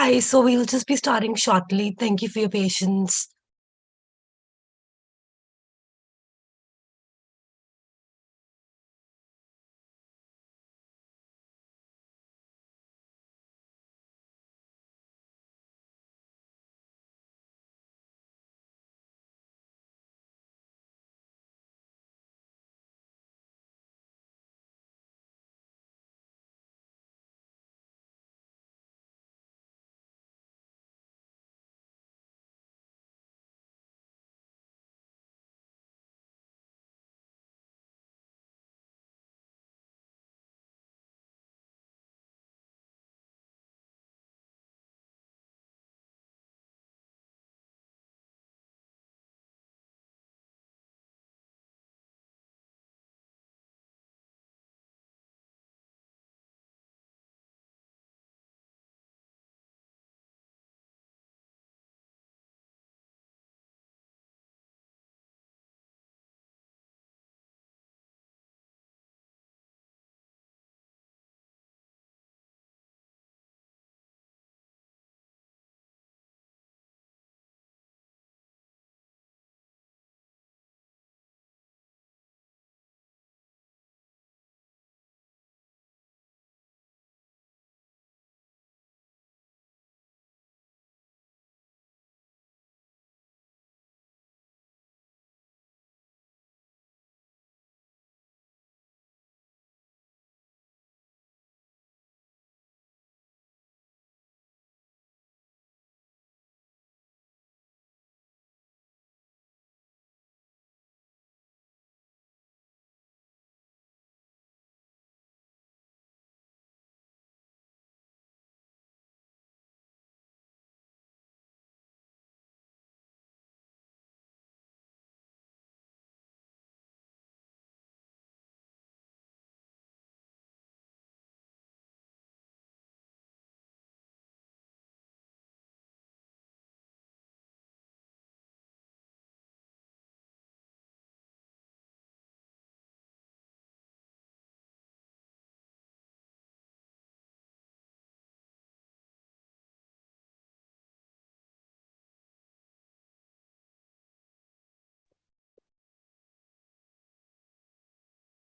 Hi, so we'll just be starting shortly. Thank you for your patience.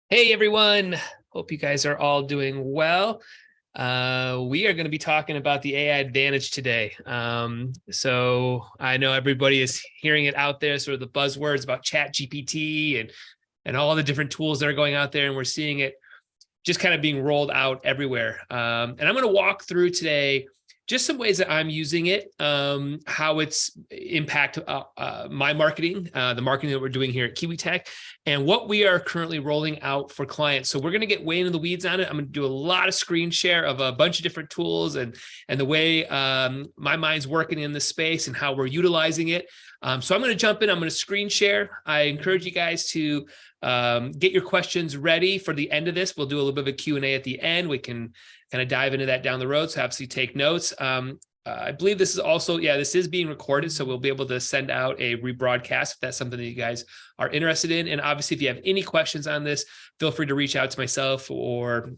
Hey everyone, hope you guys are all doing well. We are going to be talking about the AI advantage today. So I know everybody is hearing it out there, sort of the buzzwords about Chat GPT and all the different tools that are going out there, and we're seeing it just kind of being rolled out everywhere. And I'm going to walk through today just some ways that I'm using it, how it's impact my marketing, the marketing that we're doing here at KiwiTech, and what we are currently rolling out for clients. So we're going to get way into the weeds on it. I'm going to do a lot of screen share of a bunch of different tools and the way my mind's working in this space and how we're utilizing it. So I'm going to jump in. I'm going to screen share. I encourage you guys to get your questions ready for the end of this. We'll do a little bit of a Q&A at the end. We can kind of dive into that down the road. So obviously take notes. I believe this is also, this is being recorded. So we'll be able to send out a rebroadcast if that's something that you guys are interested in. And obviously, if you have any questions on this, feel free to reach out to myself or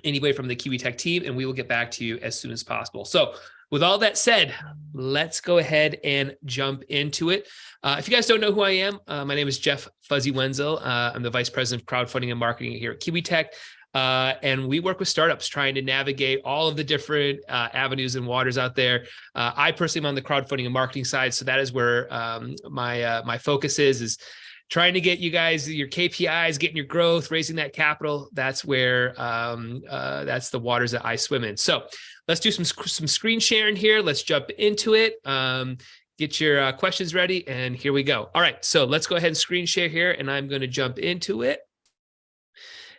anybody from the KiwiTech team, and we will get back to you as soon as possible. So with all that said, let's go ahead and jump into it. If you guys don't know who I am, my name is Jeff Fuzzy Wenzel. I'm the Vice President of Crowdfunding and Marketing here at KiwiTech. And we work with startups trying to navigate all of the different avenues and waters out there. I personally am on the crowdfunding and marketing side, so that is where my focus is trying to get you guys your KPIs, getting your growth, raising that capital. That's where that's the waters that I swim in. So let's do some screen sharing here. Let's jump into it. Get your questions ready, and here we go. All right, so let's go ahead and screen share here, and I'm going to jump into it.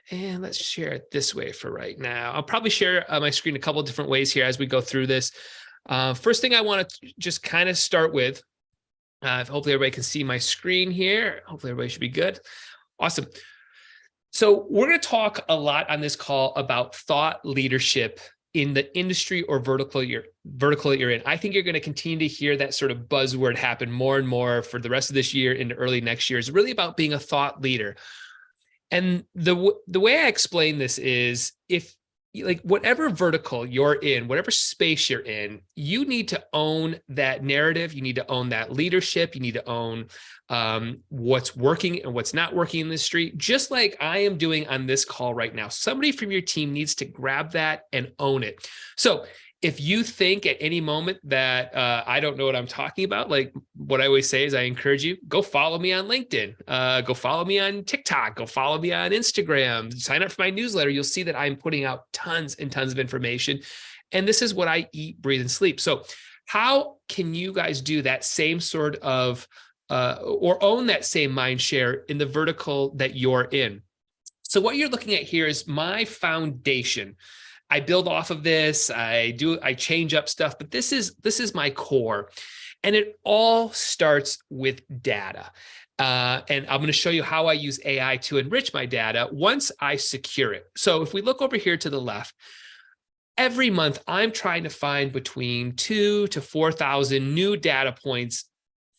And let's share it this way for right now. I'll probably share my screen a couple of different ways here as we go through this. First thing I want to just kind of start with, hopefully everybody can see my screen here. Hopefully everybody should be good. Awesome. So we're going to talk a lot on this call about thought leadership in the industry or vertical that you're in. I think you're going to continue to hear that sort of buzzword happen more and more for the rest of this year into early next year. It's really about being a thought leader. And the way I explain this is, if like whatever vertical you're in, whatever space you're in, you need to own that narrative. You need to own that leadership. You need to own what's working and what's not working in the street, just like I am doing on this call right now. Somebody from your team needs to grab that and own it. So if you think at any moment that I don't know what I'm talking about, like what I always say is I encourage you, go follow me on LinkedIn, go follow me on TikTok, go follow me on Instagram, sign up for my newsletter. You'll see that I'm putting out tons and tons of information. And this is what I eat, breathe, and sleep. So how can you guys do that same sort of, or own that same mind share in the vertical that you're in? So what you're looking at here is my foundation. I build off of this. I change up stuff, but this is my core. And it all starts with data. And I'm going to show you how I use AI to enrich my data once I secure it. So if we look over here to the left, every month I'm trying to find between 2,000 to 4,000 new data points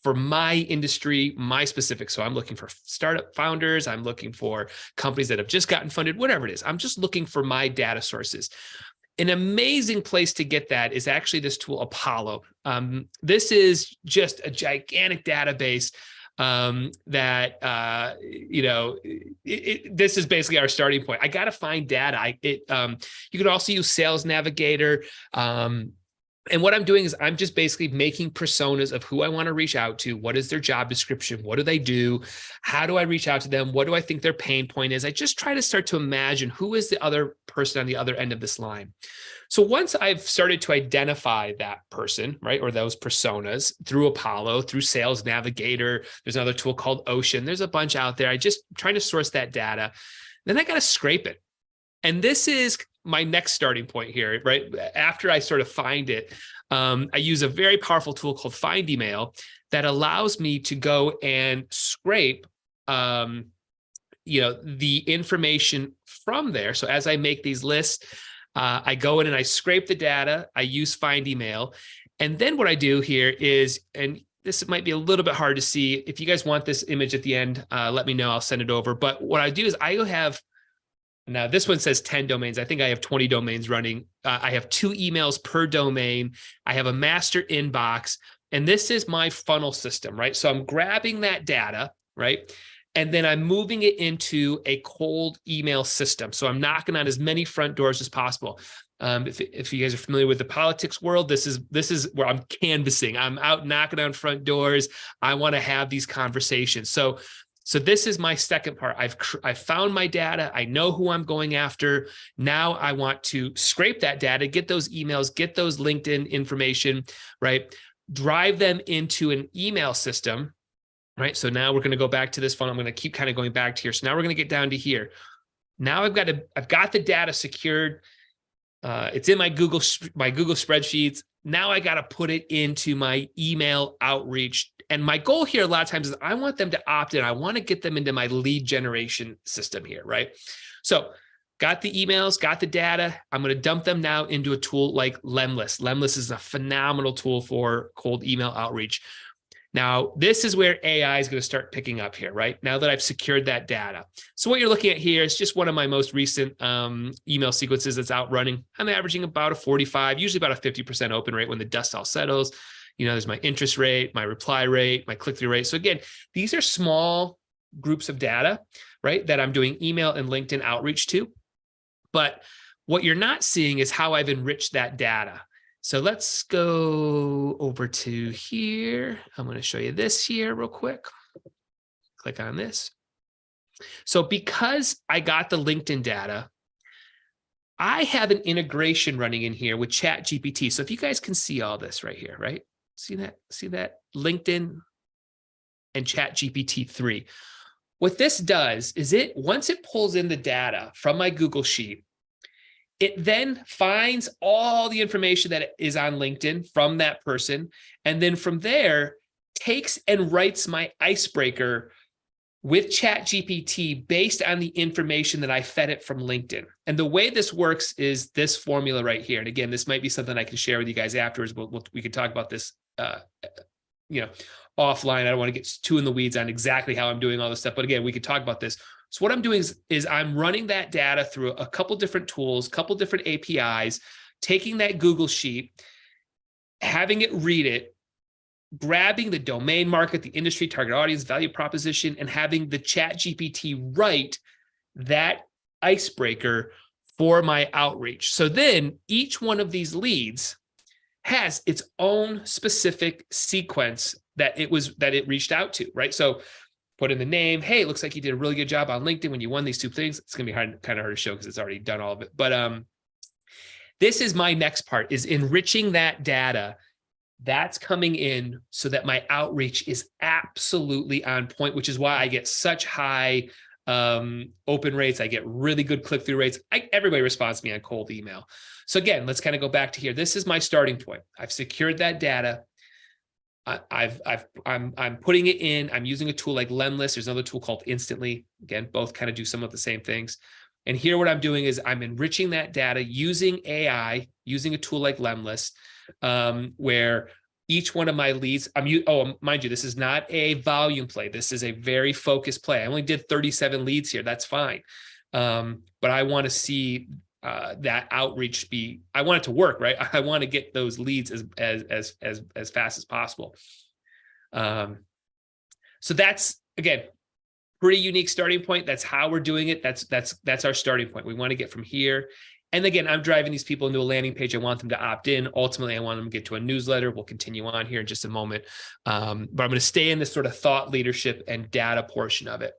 for my industry, my specific. So I'm looking for startup founders. I'm looking for companies that have just gotten funded, whatever it is. I'm just looking for my data sources. An amazing place to get that is actually this tool, Apollo. This is just a gigantic database that, this is basically our starting point. I got to find data. You can also use Sales Navigator. And what I'm doing is I'm just basically making personas of who I want to reach out to. What is their job description? What do they do? How do I reach out to them? What do I think their pain point is? I just try to start to imagine who is the other person on the other end of this line. So once I've started to identify that person, right, or those personas through Apollo, through Sales Navigator, there's another tool called Ocean. There's a bunch out there. I just trying to source that data. Then I got to scrape it. And this is my next starting point here, right? After I sort of find it, I use a very powerful tool called Find Email that allows me to go and scrape, the information from there. So as I make these lists, I go in and I scrape the data. I use Find Email. And then what I do here is, and this might be a little bit hard to see. If you guys want this image at the end, let me know. I'll send it over. But what I do is I have, now this one says 10 domains. I think I have 20 domains running. I have 2 emails per domain. I have a master inbox. And this is my funnel system, right? So I'm grabbing that data, right? And then I'm moving it into a cold email system. So I'm knocking on as many front doors as possible. If you guys are familiar with the politics world, this is where I'm canvassing. I'm out knocking on front doors. I want to have these conversations. So this is my second part. I've found my data. I know who I'm going after. Now I want to scrape that data, get those emails, get those LinkedIn information, right? Drive them into an email system, right? So now we're going to go back to this funnel. I'm going to keep kind of going back to here. So now we're going to get down to here. Now I've got the data secured. It's in my Google spreadsheets. Now I got to put it into my email outreach. And my goal here a lot of times is I want them to opt in. I want to get them into my lead generation system here, right? So got the emails, got the data. I'm going to dump them now into a tool like Lemlist. Lemlist is a phenomenal tool for cold email outreach. Now, this is where AI is going to start picking up here, right? Now that I've secured that data. So what you're looking at here is just one of my most recent email sequences that's out running. I'm averaging about a 45, usually about a 50% open rate when the dust all settles. There's my interest rate, my reply rate, my click-through rate. So again, these are small groups of data, right, that I'm doing email and LinkedIn outreach to. But what you're not seeing is how I've enriched that data. So let's go over to here. I'm going to show you this here real quick. Click on this. So because I got the LinkedIn data, I have an integration running in here with ChatGPT. So if you guys can see all this right here, right? See that LinkedIn and ChatGPT 3. What this does is once it pulls in the data from my Google Sheet, it then finds all the information that is on LinkedIn from that person. And then from there, takes and writes my icebreaker with ChatGPT based on the information that I fed it from LinkedIn. And the way this works is this formula right here. And again, this might be something I can share with you guys afterwards. We can talk about this, offline. I don't want to get too in the weeds on exactly how I'm doing all this stuff. But again, we could talk about this. So what I'm doing is I'm running that data through a couple different tools, couple different APIs, taking that Google sheet, having it read it, grabbing the domain market, the industry, target audience, value proposition, and having the ChatGPT write that icebreaker for my outreach. So then each one of these leads has its own specific sequence that it reached out to, right? So put in the name. Hey, it looks like you did a really good job on LinkedIn when you won these two things. It's gonna be kind of hard to show because it's already done all of it. But this is my next part, is enriching that data. That's coming in so that my outreach is absolutely on point, which is why I get such high open rates. I get really good click-through rates. Everybody responds to me on cold email. So again, let's kind of go back to here. This is my starting point. I've secured that data. I'm putting it in. I'm using a tool like Lemlist. There's another tool called Instantly. Again, both kind of do some of the same things. And here what I'm doing is I'm enriching that data using AI, using a tool like Lemlist, where each one of my leads, mind you, this is not a volume play. This is a very focused play. I only did 37 leads here. That's fine. But I want to see that outreach I want it to work, right? I want to get those leads as fast as possible. So that's, again, pretty unique starting point. That's how we're doing it. That's our starting point. We want to get from here. And again, I'm driving these people into a landing page. I want them to opt in. Ultimately, I want them to get to a newsletter. We'll continue on here in just a moment. But I'm going to stay in this sort of thought leadership and data portion of it.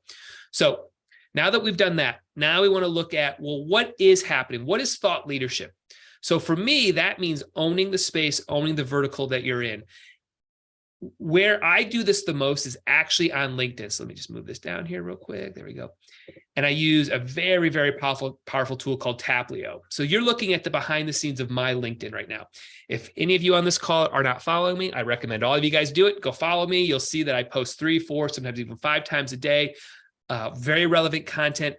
So now that we've done that, now we want to look at, well, what is happening? What is thought leadership? So for me, that means owning the space, owning the vertical that you're in. Where I do this the most is actually on LinkedIn. So let me just move this down here real quick. There we go. And I use a very, very powerful tool called Taplio. So you're looking at the behind the scenes of my LinkedIn right now. If any of you on this call are not following me, I recommend all of you guys do it. Go follow me. You'll see that I post 3, 4, sometimes even 5 times a day. Very relevant content.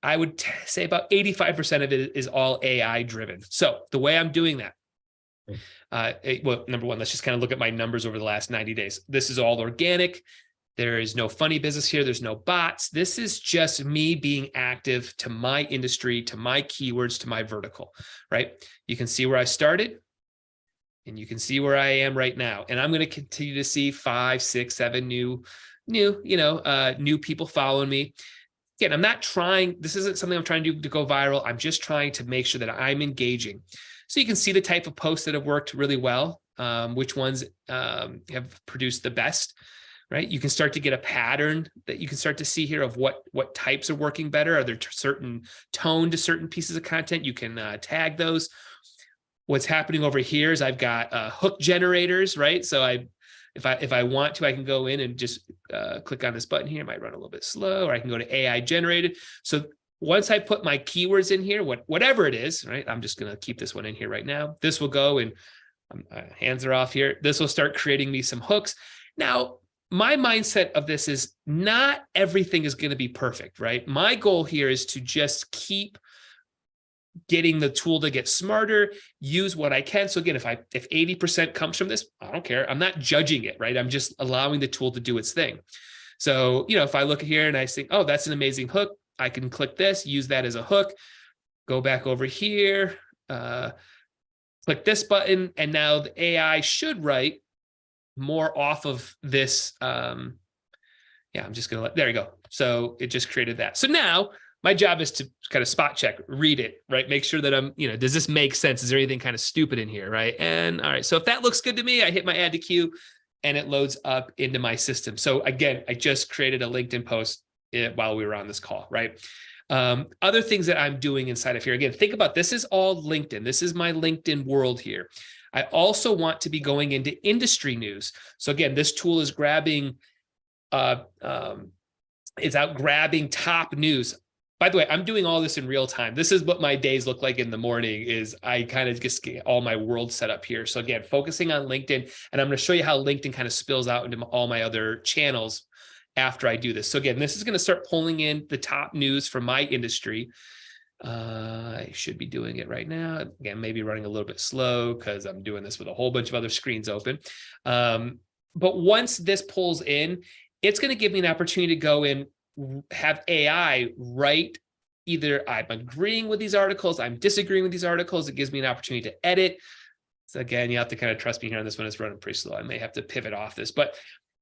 I would say about 85% of it is all AI driven. So the way I'm doing that, well, number one, let's just kind of look at my numbers over the last 90 days. This is all organic. There is no funny business here. There's no bots. This is just me being active to my industry, to my keywords, to my vertical, right? You can see where I started and you can see where I am right now. And I'm going to continue to see 5, 6, 7 new people following me. Again, I'm not trying, this isn't something I'm trying to do to go viral. I'm just trying to make sure that I'm engaging. So you can see the type of posts that have worked really well, which ones have produced the best, right? You can start to get a pattern that you can start to see here of what types are working better. Are there certain tone to certain pieces of content? You can tag those. What's happening over here is I've got hook generators, right? So if I want to, I can go in and just click on this button here. It might run a little bit slow, or I can go to AI generated. So once I put my keywords in here, whatever it is, right? I'm just going to keep this one in here right now. This will go and hands are off here. This will start creating me some hooks. Now, my mindset of this is not everything is going to be perfect, right? My goal here is to just keep getting the tool to get smarter, use what I can. So again, if 80% comes from this, I don't care. I'm not judging it, right? I'm just allowing the tool to do its thing. So, if I look here and I think, oh, that's an amazing hook, I can click this, use that as a hook, go back over here, click this button, and now the AI should write more off of this. I'm just going to there you go. So it just created that. So now my job is to kind of spot check, read it, right? Make sure that I'm, does this make sense? Is there anything kind of stupid in here, right? And all right, so if that looks good to me, I hit my add to queue and it loads up into my system. So again, I just created a LinkedIn post while we were on this call, right? Other things that I'm doing inside of here, again, think about this is all LinkedIn. This is my LinkedIn world here. I also want to be going into industry news. So again, this tool is grabbing, it's out grabbing top news. By the way, I'm doing all this in real time. This is what my days look like in the morning is I kind of just get all my world set up here. So again, focusing on LinkedIn, and I'm going to show you how LinkedIn kind of spills out into all my other channels after I do this. So again, this is going to start pulling in the top news from my industry. I should be doing it right now. Again, maybe running a little bit slow because I'm doing this with a whole bunch of other screens open. But once this pulls in, it's going to give me an opportunity to go in have AI write either I'm agreeing with these articles, I'm disagreeing with these articles. It gives me an opportunity to edit. So again, you have to kind of trust me here on this one. It's running pretty slow. I may have to pivot off this, but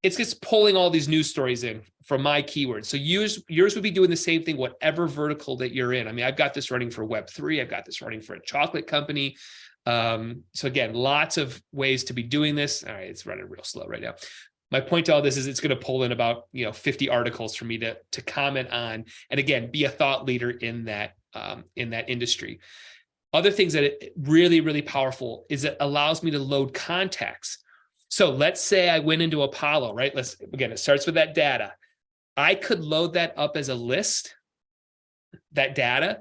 it's just pulling all these news stories in from my keywords. So yours would be doing the same thing, whatever vertical that you're in. I mean, I've got this running for Web3. I've got this running for a chocolate company. So again, lots of ways to be doing this. All right, it's running real slow right now. My point to all this is it's going to pull in about 50 articles for me to comment on, and again, be a thought leader in that industry. Other things that it really, really powerful is it allows me to load contacts. So let's say I went into Apollo, right? Again, it starts with that data. I could load that up as a list, that data,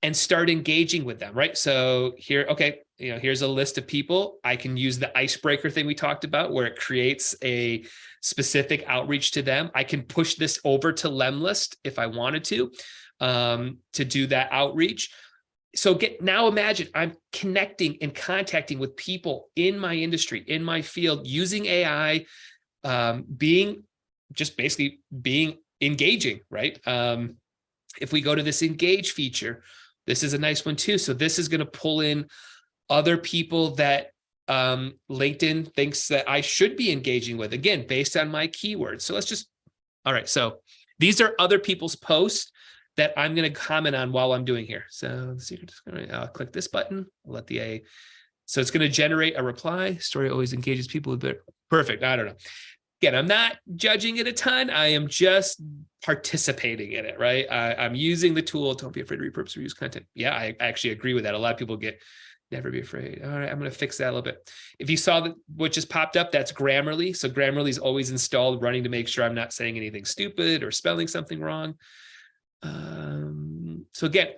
and start engaging with them, right? So here, okay, here's a list of people. I can use the icebreaker thing we talked about where it creates a specific outreach to them. I can push this over to Lemlist if I wanted to do that outreach. So now imagine I'm connecting and contacting with people in my industry, in my field, using AI, basically being engaging, right? If we go to this engage feature, this is a nice one too. So this is going to pull in other people that LinkedIn thinks that I should be engaging with, again, based on my keywords. So all right. So these are other people's posts that I'm going to comment on while I'm doing here. So the secret is going to click this button. I'll let the A. So it's going to generate a reply. Story always engages people with it. Perfect. I don't know. Again, I'm not judging it a ton. I am just participating in it, right? I'm using the tool. Don't be afraid to repurpose or use content. Yeah, I actually agree with that. A lot of people get never be afraid. All right, I'm going to fix that a little bit. If you saw what just popped up, that's Grammarly. So Grammarly is always installed, running to make sure I'm not saying anything stupid or spelling something wrong. So again,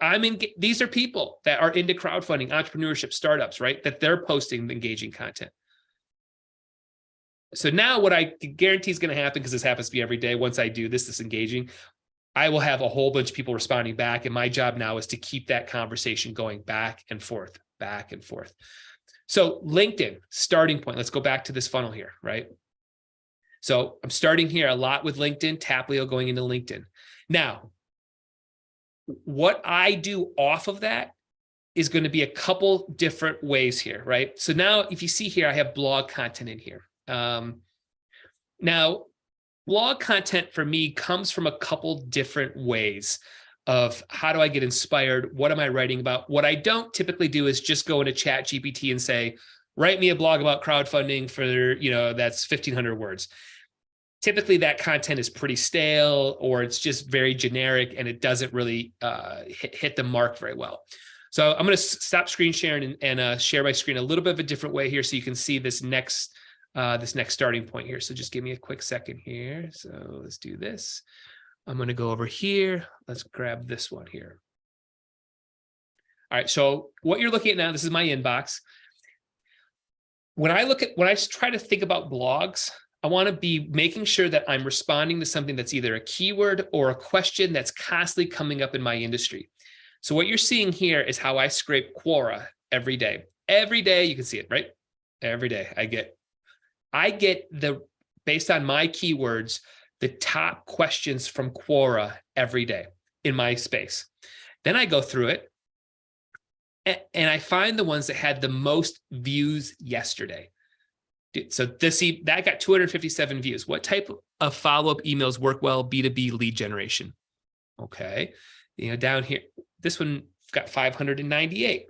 these are people that are into crowdfunding, entrepreneurship, startups, right? That they're posting engaging content. So now what I guarantee is going to happen, because this happens to be every day, once I do this engaging, I will have a whole bunch of people responding back. And my job now is to keep that conversation going back and forth, back and forth. So LinkedIn, starting point. Let's go back to this funnel here, right? So I'm starting here a lot with LinkedIn, Taplio going into LinkedIn. Now, what I do off of that is going to be a couple different ways here, right? So now if you see here, I have blog content in here. Now, blog content for me comes from a couple different ways of how do I get inspired? What am I writing about? What I don't typically do is just go into ChatGPT and say, write me a blog about crowdfunding for, that's 1,500 words. Typically that content is pretty stale, or it's just very generic and it doesn't really hit the mark very well. So I'm going to stop screen sharing and share my screen a little bit of a different way here so you can see this next starting point here. So just give me a quick second here. So let's do this. I'm going to go over here. Let's grab this one here. All right. So what you're looking at now, this is my inbox. When I try to think about blogs, I want to be making sure that I'm responding to something that's either a keyword or a question that's constantly coming up in my industry. So what you're seeing here is how I scrape Quora every day. Every day, you can see it, right? Every day I get based on my keywords, the top questions from Quora every day in my space. Then I go through it and I find the ones that had the most views yesterday. So that got 257 views. What type of follow-up emails work well? B2B lead generation. Okay. Down here, this one got 598,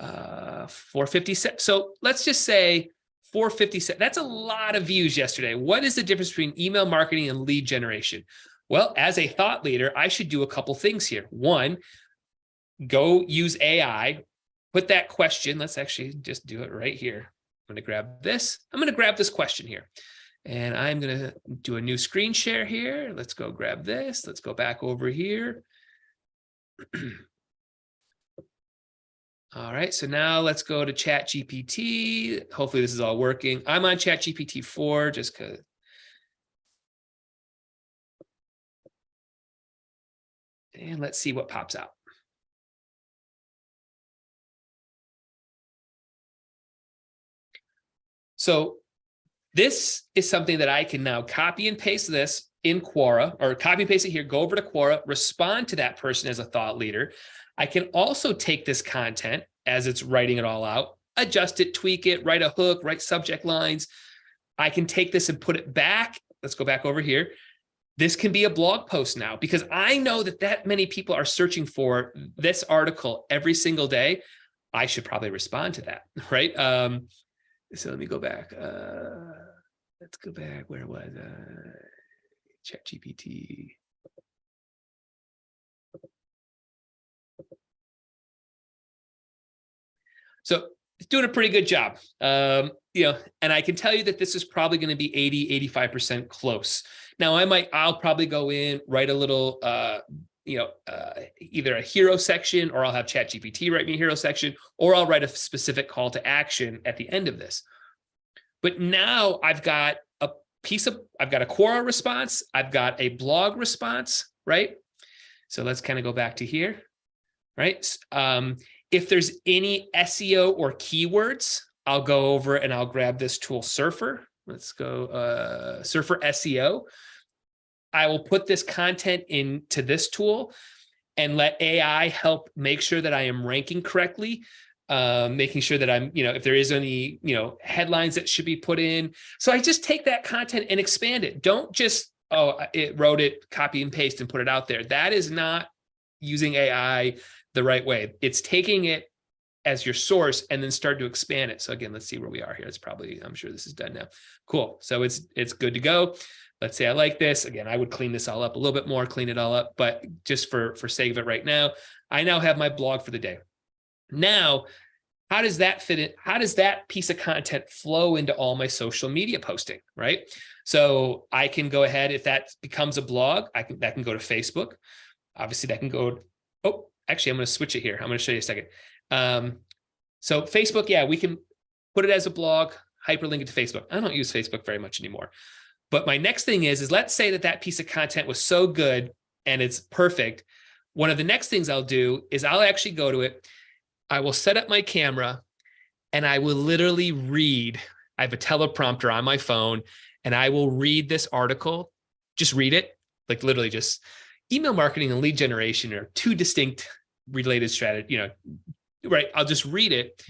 457. So let's just say 457. That's a lot of views yesterday. What is the difference between email marketing and lead generation? Well, as a thought leader, I should do a couple things here. One, go use AI, put that question. Let's actually just do it right here. I'm going to grab this. I'm going to grab this question here. And I'm going to do a new screen share here. Let's go grab this. Let's go back over here. All right. So now let's go to ChatGPT. Hopefully this is all working. I'm on ChatGPT 4 just because. And let's see what pops out. So this is something that I can now copy and paste this, in Quora, or copy paste it here, go over to Quora, respond to that person as a thought leader. I can also take this content as it's writing it all out, adjust it, tweak it, write a hook, write subject lines. I can take this and put it back. Let's go back over here. This can be a blog post now, because I know that many people are searching for this article every single day. I should probably respond to that, right? So let me go back. Let's go back. Where was ChatGPT? So it's doing a pretty good job. And I can tell you that this is probably going to be 80–85% close. Now I'll probably go in, write a little, either a hero section, or I'll have ChatGPT write me a hero section, or I'll write a specific call to action at the end of this. But now I've got a Quora response, I've got a blog response, right? So let's kind of go back to here, right? If there's any SEO or keywords, I'll go over and I'll grab this tool, Surfer. Let's go, Surfer SEO. I will put this content into this tool and let AI help make sure that I am ranking correctly, making sure that I'm, if there is any, headlines that should be put in. So I just take that content and expand it. Don't just, it wrote it, copy and paste and put it out there. That is not using AI the right way. It's taking it as your source and then start to expand it. So again, let's see where we are here. It's probably, I'm sure this is done now. Cool. So it's good to go. Let's say I like this. Again, I would clean this all up a little bit more, clean it all up, but just for sake of it right now, I now have my blog for the day. Now, how does that fit in? How does that piece of content flow into all my social media posting, right? So I can go ahead, if that becomes a blog, that can go to Facebook. Obviously that can go, actually, I'm going to switch it here. I'm going to show you a second. So Facebook, yeah, we can put it as a blog, hyperlink it to Facebook. I don't use Facebook very much anymore. But my next thing is let's say that piece of content was so good and it's perfect. One of the next things I'll do is I'll actually go to it. I will set up my camera and I will literally read. I have a teleprompter on my phone and I will read this article, just read it, like literally just email marketing and lead generation are two distinct related strategy, right? I'll just read it.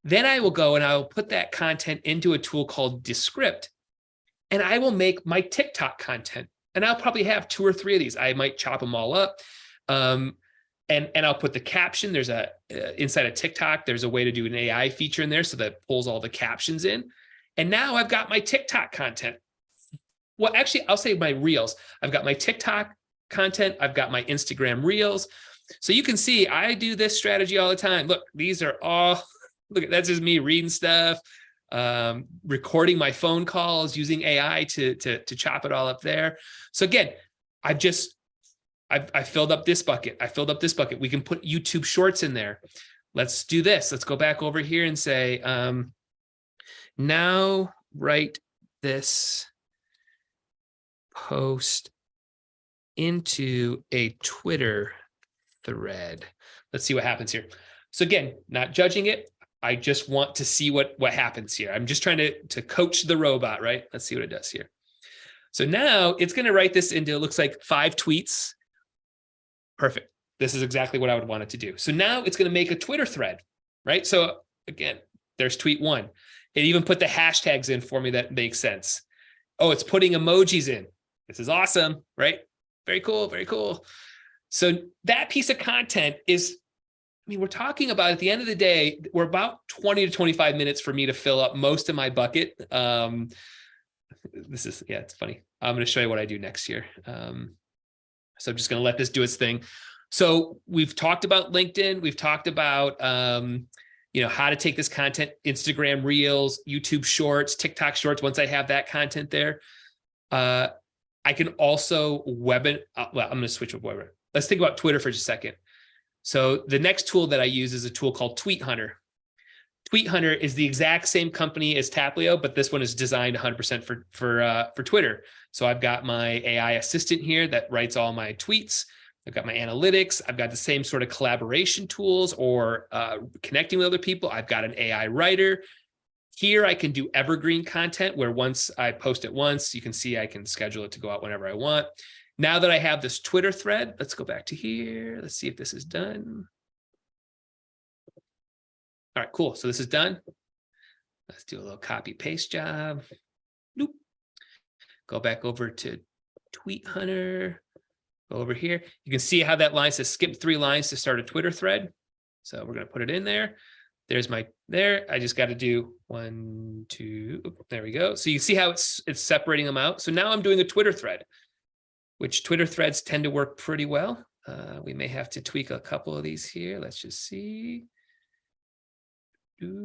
Then I will go and I'll put that content into a tool called Descript, and I will make my TikTok content. And I'll probably have 2 or 3 of these. I might chop them all up. And I'll put the caption. There's inside of TikTok, there's a way to do an AI feature in there. So that pulls all the captions in. And now I've got my TikTok content. Well, actually, I'll say my reels. I've got my TikTok content. I've got my Instagram reels. So you can see I do this strategy all the time. Look, these are all, look, that's just me reading stuff, recording my phone calls, using AI to chop it all up there. So again, I filled up this bucket. I filled up this bucket. We can put YouTube shorts in there. Let's do this. Let's go back over here and say, now write this post into a Twitter thread. Let's see what happens here. So again, not judging it. I just want to see what happens here. I'm just trying to coach the robot, right? Let's see what it does here. So now it's going to write this into, it looks like 5 tweets. Perfect. This is exactly what I would want it to do. So now it's going to make a Twitter thread, right? So again, there's tweet 1. It even put the hashtags in for me that makes sense. Oh, it's putting emojis in. This is awesome, right? Very cool, very cool. So that piece of content is, we're talking about, at the end of the day, we're about 20 to 25 minutes for me to fill up most of my bucket. This is, yeah, it's funny. I'm going to show you what I do next year. So I'm just going to let this do its thing. So we've talked about LinkedIn. We've talked about, how to take this content, Instagram Reels, YouTube Shorts, TikTok Shorts. Once I have that content there, I can also web it. Well, I'm going to switch with Weber. Let's think about Twitter for just a second. So the next tool that I use is a tool called Tweet Hunter. Tweet Hunter is the exact same company as Taplio, but this one is designed 100% for Twitter. So I've got my AI assistant here that writes all my tweets. I've got my analytics. I've got the same sort of collaboration tools or connecting with other people. I've got an AI writer. Here I can do evergreen content where once I post it once, you can see I can schedule it to go out whenever I want. Now that I have this Twitter thread, let's go back to here. Let's see if this is done. All right, cool. So this is done. Let's do a little copy paste job. Nope. Go back over to Tweet Hunter. Go over here. You can see how that line says skip 3 lines to start a Twitter thread. So we're going to put it in there. There's my there. I just got to do 1, 2. There we go. So you see how it's separating them out. So now I'm doing a Twitter thread, which Twitter threads tend to work pretty well. We may have to tweak a couple of these here. Let's just see. All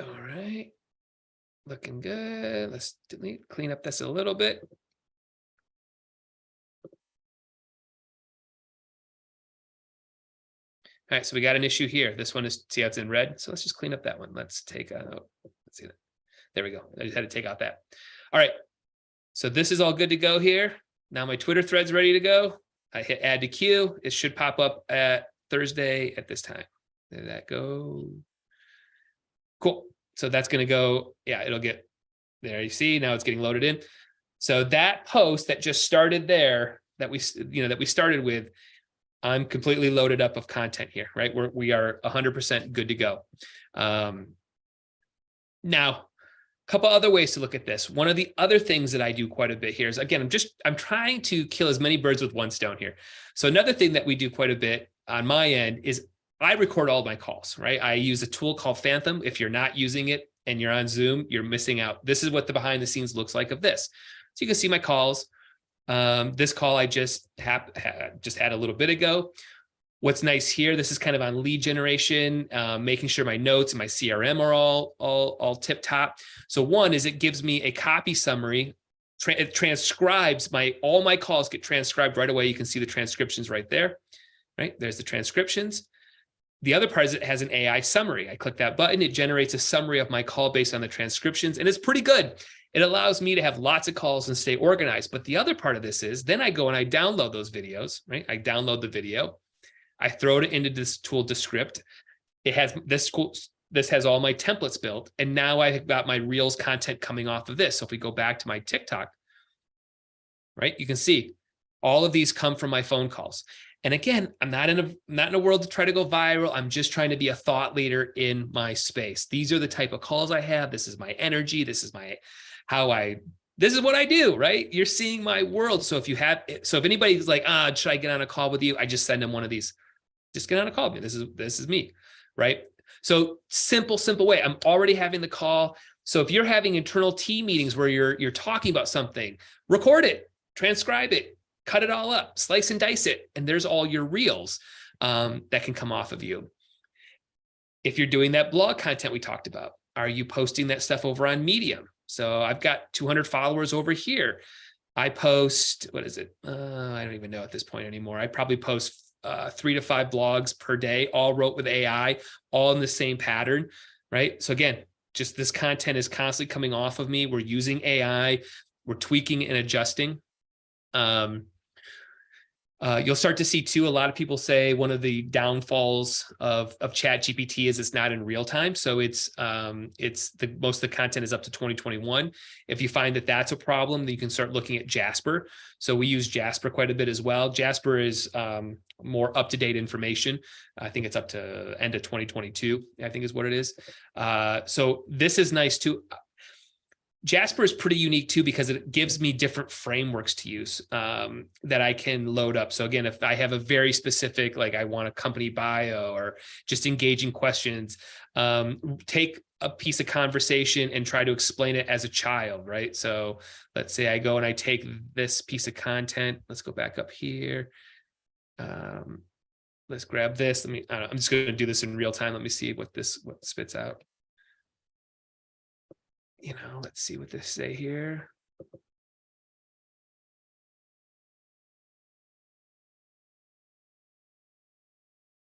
right. Looking good. Let's clean up this a little bit. All right, so we got an issue here. This one is, see how it's in red? So let's just clean up that one. Let's take out, let's see that. There we go. I just had to take out that. All right, so this is all good to go here. Now my Twitter thread's ready to go. I hit add to queue. It should pop up at Thursday at this time. There that go. Cool. So that's going to go, yeah, it'll get, there you see, now it's getting loaded in. So that post that just started there, that we started with, I'm completely loaded up of content here, right? We are 100% good to go. Now, a couple other ways to look at this. One of the other things that I do quite a bit here is, again, I'm trying to kill as many birds with one stone here. So another thing that we do quite a bit on my end is I record all my calls, right? I use a tool called Phantom. If you're not using it and you're on Zoom, you're missing out. This is what the behind the scenes looks like of this. So you can see my calls. This call I just had a little bit ago. What's nice here, this is kind of on lead generation, making sure my notes and my CRM are all tip top. So one is it gives me a copy summary. It transcribes all my calls get transcribed right away. You can see the transcriptions right there, right? There's the transcriptions. The other part is it has an AI summary. I click that button, it generates a summary of my call based on the transcriptions, and it's pretty good. It allows me to have lots of calls and stay organized. But the other part of this is then I go and I download those videos, right? I download the video. I throw it into this tool Descript. It has this has all my templates built. And now I've got my Reels content coming off of this. So if we go back to my TikTok, right, you can see all of these come from my phone calls. And again, I'm not in a world to try to go viral. I'm just trying to be a thought leader in my space. These are the type of calls I have. This is my energy. This is this is what I do, right? You're seeing my world. So if anybody's like, should I get on a call with you? I just send them one of these. Just get on a call with me. This is me, right? So simple way. I'm already having the call. So if you're having internal team meetings where you're talking about something, record it, transcribe it, cut it all up, slice and dice it, and there's all your reels that can come off of you. If you're doing that blog content we talked about, are you posting that stuff over on Medium? So I've got 200 followers over here. I post, what is it? I don't even know at this point anymore. I probably post 3 to 5 blogs per day, all wrote with AI, all in the same pattern, right? So again, just this content is constantly coming off of me. We're using AI, we're tweaking and adjusting. You'll start to see too, a lot of people say one of the downfalls of ChatGPT is it's not in real time. So most of the content is up to 2021. If you find that that's a problem, then you can start looking at Jasper. So we use Jasper quite a bit as well. Jasper is more up-to-date information. I think it's up to end of 2022, I think is what it is. So this is nice too. Jasper is pretty unique too, because it gives me different frameworks to use that I can load up. So again, if I have a very specific, like I want a company bio or just engaging questions, take a piece of conversation and try to explain it as a child, right? So let's say I go and I take this piece of content. Let's go back up here. Let's grab this. I'm just going to do this in real time. Let me see what spits out. Let's see what they say here.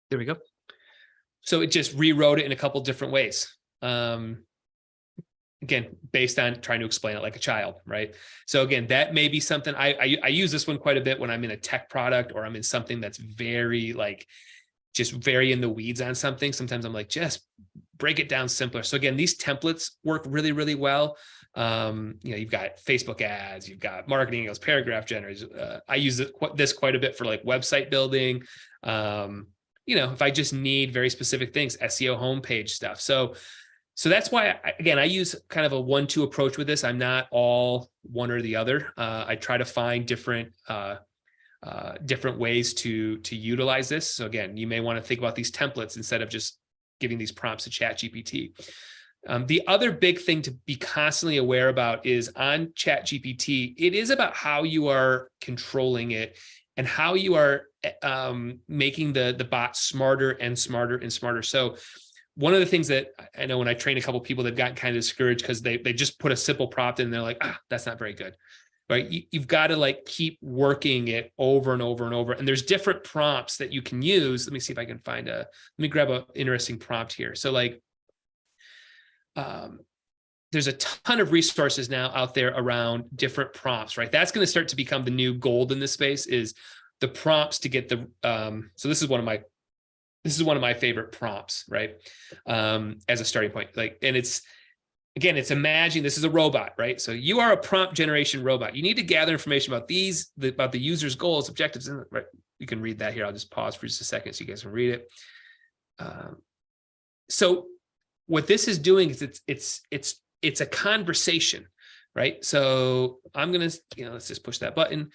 There we go. So it just rewrote it in a couple different ways. Again, based on trying to explain it like a child, right? So again, that may be something I use this one quite a bit when I'm in a tech product or I'm in something that's very like just very in the weeds on something. Sometimes I'm like, just break it down simpler. So again, these templates work really, really well. You've got Facebook ads, you've got marketing emails, paragraph generators. I use this quite a bit for like website building. If I just need very specific things, SEO homepage stuff. So that's why, I use kind of a 1-2 approach with this. I'm not all one or the other. I try to find different ways to utilize this. So again, you may want to think about these templates instead of just giving these prompts to ChatGPT. The other big thing to be constantly aware about is on ChatGPT, it is about how you are controlling it and how you are making the bot smarter and smarter and smarter. So one of the things that I know when I train a couple of people, they've gotten kind of discouraged because they just put a simple prompt in and they're like, that's not very good. Right? You've got to like keep working it over and over and over. And there's different prompts that you can use. Let me see if I can find let me grab an interesting prompt here. So like, there's a ton of resources now out there around different prompts, right? That's going to start to become the new gold in this space, is the prompts to get the, so this is one of my favorite prompts, right? As a starting point, like, and it's imagine this is a robot, right? So you are a prompt generation robot. You need to gather information about about the user's goals, objectives, and right. You can read that here. I'll just pause for just a second so you guys can read it. So what this is doing is it's a conversation, right? So I'm gonna, let's just push that button.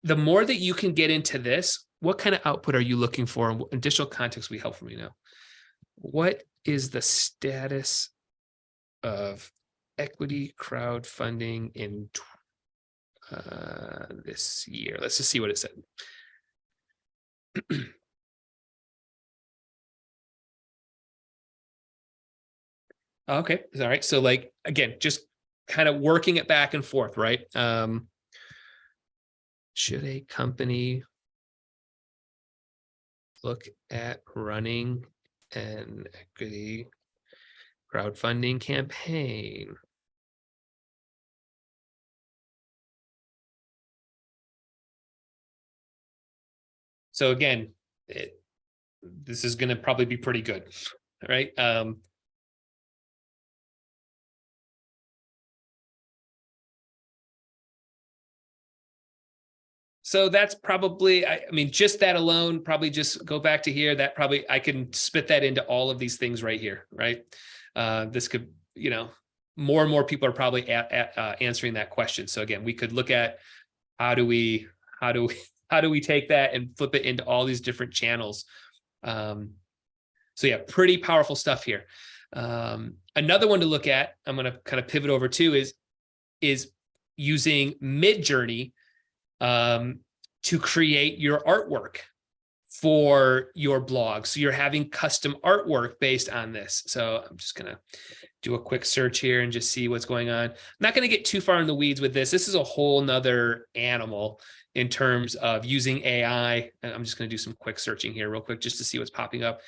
The more that you can get into this, what kind of output are you looking for? And additional context will be helpful for me now. What is the status of equity crowdfunding in this year? Let's just see what it said. Okay, all right. So like, again, just kind of working it back and forth, right? Should a company look at running an equity crowdfunding campaign? So again, this is going to probably be pretty good, right? So that's probably, I mean, just that alone, probably just go back to here. That probably, I can spit that into all of these things right here, right? This could, more and more people are probably answering that question. So again, we could look at how do we take that and flip it into all these different channels. So yeah, pretty powerful stuff here. Another one to look at, I'm going to kind of pivot over to is using Midjourney to create your artwork for your blog. So you're having custom artwork based on this. So I'm just going to do a quick search here and just see what's going on. I'm not going to get too far in the weeds with this. This is a whole nother animal in terms of using AI. And I'm just going to do some quick searching here real quick just to see what's popping up.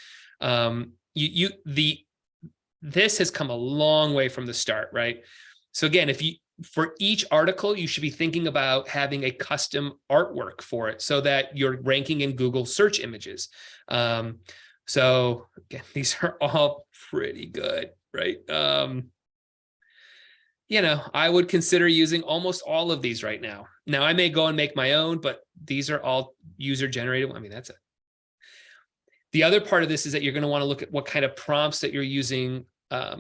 This has come a long way from the start, right? So again, for each article, you should be thinking about having a custom artwork for it so that you're ranking in Google search images. So again, these are all pretty good, right? I would consider using almost all of these right now. Now I may go and make my own, but these are all user generated. I mean, that's it. The other part of this is that you're going to want to look at what kind of prompts that you're using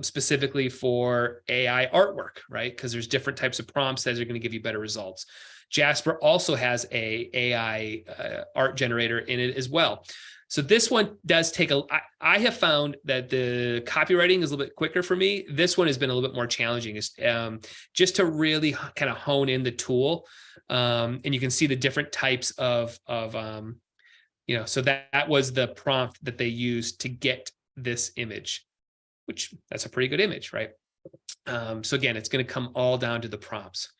specifically for AI artwork, right? Because there's different types of prompts that are going to give you better results. Jasper also has a AI art generator in it as well. So this one does take I have found that the copywriting is a little bit quicker for me. This one has been a little bit more challenging, just to really kind of hone in the tool. And you can see the different types of so that was the prompt that they used to get this image, which that's a pretty good image, right? So again, it's going to come all down to the prompts.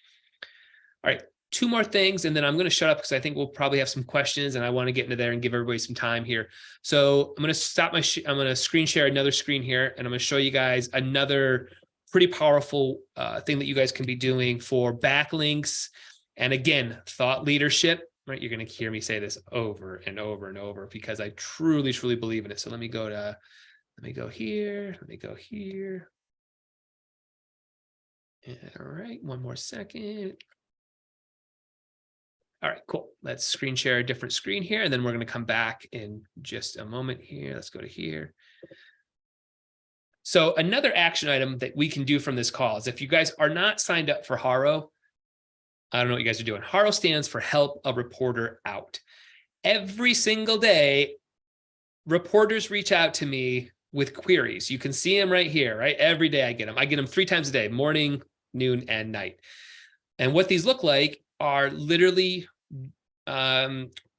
All right, 2 more things, and then I'm going to shut up because I think we'll probably have some questions, and I want to get into there and give everybody some time here. So I'm going to stop I'm going to screen share another screen here, and I'm going to show you guys another pretty powerful thing that you guys can be doing for backlinks. And again, thought leadership, right? You're going to hear me say this over and over and over because I truly, truly believe in it. So let me go here. Let me go here. All right, one more second. All right, cool. Let's screen share a different screen here, and then we're going to come back in just a moment here. Let's go to here. So another action item that we can do from this call is if you guys are not signed up for Haro, I don't know what you guys are doing. Haro stands for Help a Reporter Out. Every single day, reporters reach out to me with queries. You can see them right here, right? Every day I get them. I get them 3 times a day, morning, noon, and night. And what these look like are literally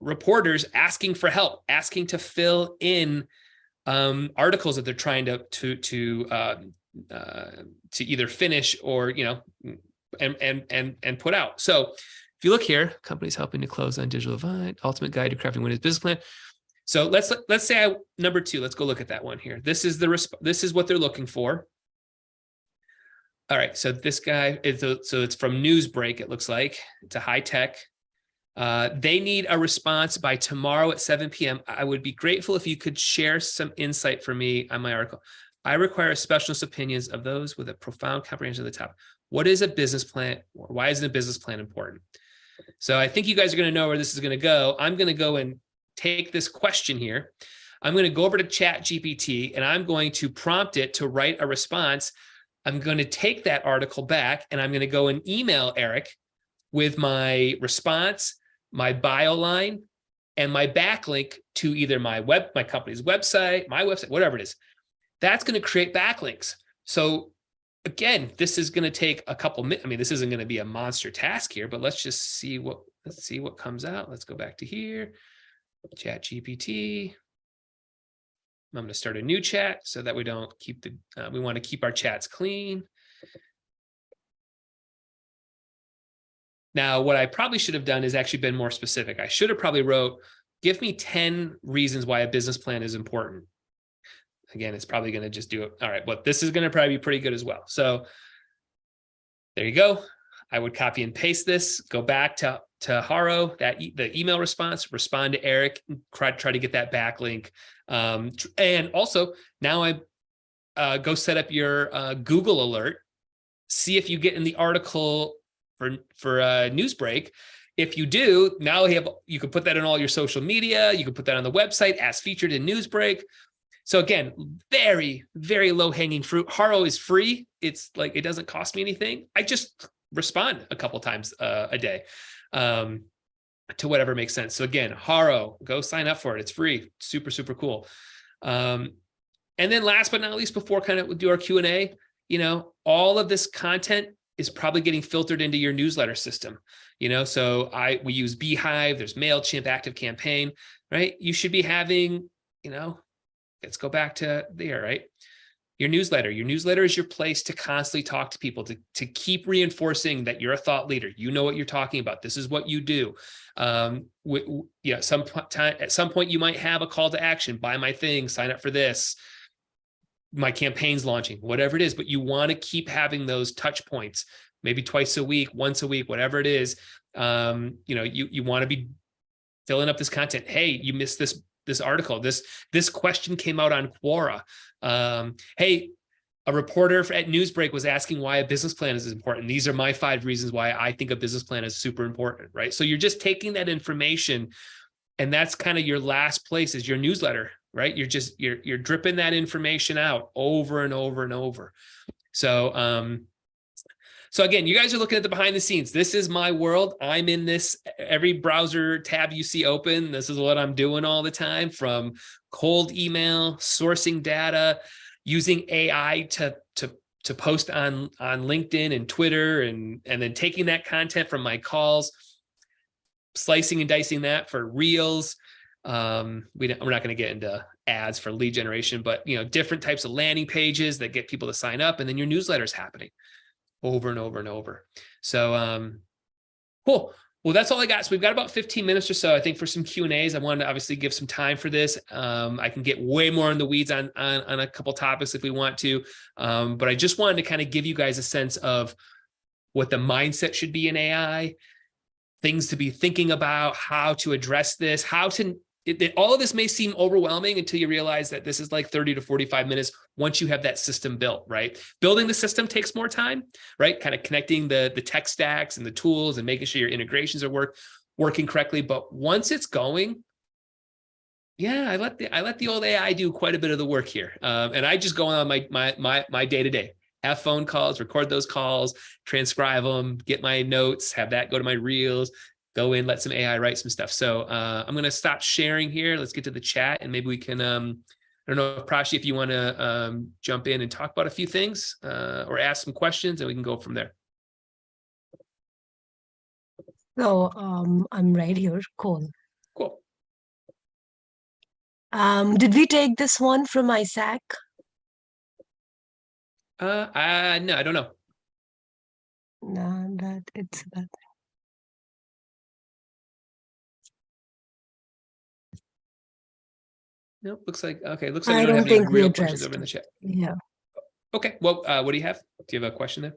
reporters asking for help, asking to fill in articles that they're trying to either finish or, you know, and put out. So if you look here, companies helping to close on digital divide, ultimate guide to crafting winning business plan. So let's say number 2, let's go look at that one here. This is what they're looking for. All right, so this guy is so it's from Newsbreak. It looks like it's a high tech. They need a response by tomorrow at 7 p.m. I would be grateful if you could share some insight for me on my article. I require specialist opinions of those with a profound comprehension of the topic. What is a business plan? Or why isn't a business plan important? So I think you guys are going to know where this is going to go. I'm going to go and take this question here. I'm going to go over to ChatGPT and I'm going to prompt it to write a response. I'm going to take that article back and I'm going to go and email Eric with my response, my bio line, and my backlink to either my company's website, my website, whatever it is. That's going to create backlinks. So again, this is going to take a couple minutes. I mean, this isn't going to be a monster task here, but let's see what comes out. Let's go back to here, ChatGPT. I'm going to start a new chat so that we don't keep we want to keep our chats clean. Now, what I probably should have done is actually been more specific. I should have probably wrote, give me 10 reasons why a business plan is important. Again, it's probably going to just do it. All right, but this is going to probably be pretty good as well. So there you go. I would copy and paste this, go back to Haro, the email response, respond to Eric, try to get that backlink. And also now I go set up your Google alert, see if you get in the article for Newsbreak. If you do, now you can put that in all your social media. You can put that on the website as featured in Newsbreak. So again, very, very low hanging fruit. Haro is free. It's like, it doesn't cost me anything. I just respond a couple times a day to whatever makes sense. So again, Haro, go sign up for it. It's free. Super, super cool. And then last but not least, before kind of do our Q&A, you know, all of this content is probably getting filtered into your newsletter system. You know, so we use Beehive, there's MailChimp, ActiveCampaign, right? You should be having, you know, let's go back to there, right? Your newsletter is your place to constantly talk to people, to keep reinforcing that you're a thought leader. You know what you're talking about. This is what you do. At some point you might have a call to action, buy my thing, sign up for this. My campaign's launching, whatever it is, but you want to keep having those touch points, maybe twice a week, once a week, whatever it is. You know, you want to be filling up this content. Hey, you missed this article. This question came out on Quora. Hey, a reporter at Newsbreak was asking why a business plan is important. These are my 5 reasons why I think a business plan is super important, right? So you're just taking that information, and that's kind of your last place is your newsletter, right? You're dripping that information out over and over and over. So, so again, you guys are looking at the behind the scenes. This is my world. I'm in this, every browser tab you see open. This is what I'm doing all the time, from cold email, sourcing data, using AI to post on LinkedIn and Twitter, and then taking that content from my calls, slicing and dicing that for reels. We're not going to get into ads for lead generation, but you know, different types of landing pages that get people to sign up, and then your newsletter's happening over and over and over. So cool. Well, that's all I got. So we've got about 15 minutes or so, I think, for some Q&As. I wanted to obviously give some time for this. I can get way more in the weeds on a couple topics if we want to. But I just wanted to kind of give you guys a sense of what the mindset should be in AI, things to be thinking about, how to address this, all of this may seem overwhelming until you realize that this is like 30 to 45 minutes once you have that system built, right? Building the system takes more time, right? Kind of connecting the tech stacks and the tools and making sure your integrations are working correctly. But once it's going, yeah, I let the old AI do quite a bit of the work here. And I just go on my day-to-day, have phone calls, record those calls, transcribe them, get my notes, have that go to my reels, go in, let some AI write some stuff. So I'm going to stop sharing here. Let's get to the chat, and maybe we can, I don't know if Prashi, if you want to jump in and talk about a few things or ask some questions, and we can go from there. So I'm right here. Cool. Cool. Did we take this one from Isaac? No, I don't know. No, it's that. Nope, looks like, okay, looks like I we don't have don't any think we real questions addressed over in the it. chat. Yeah. Okay, well, what do you have? Do you have a question there?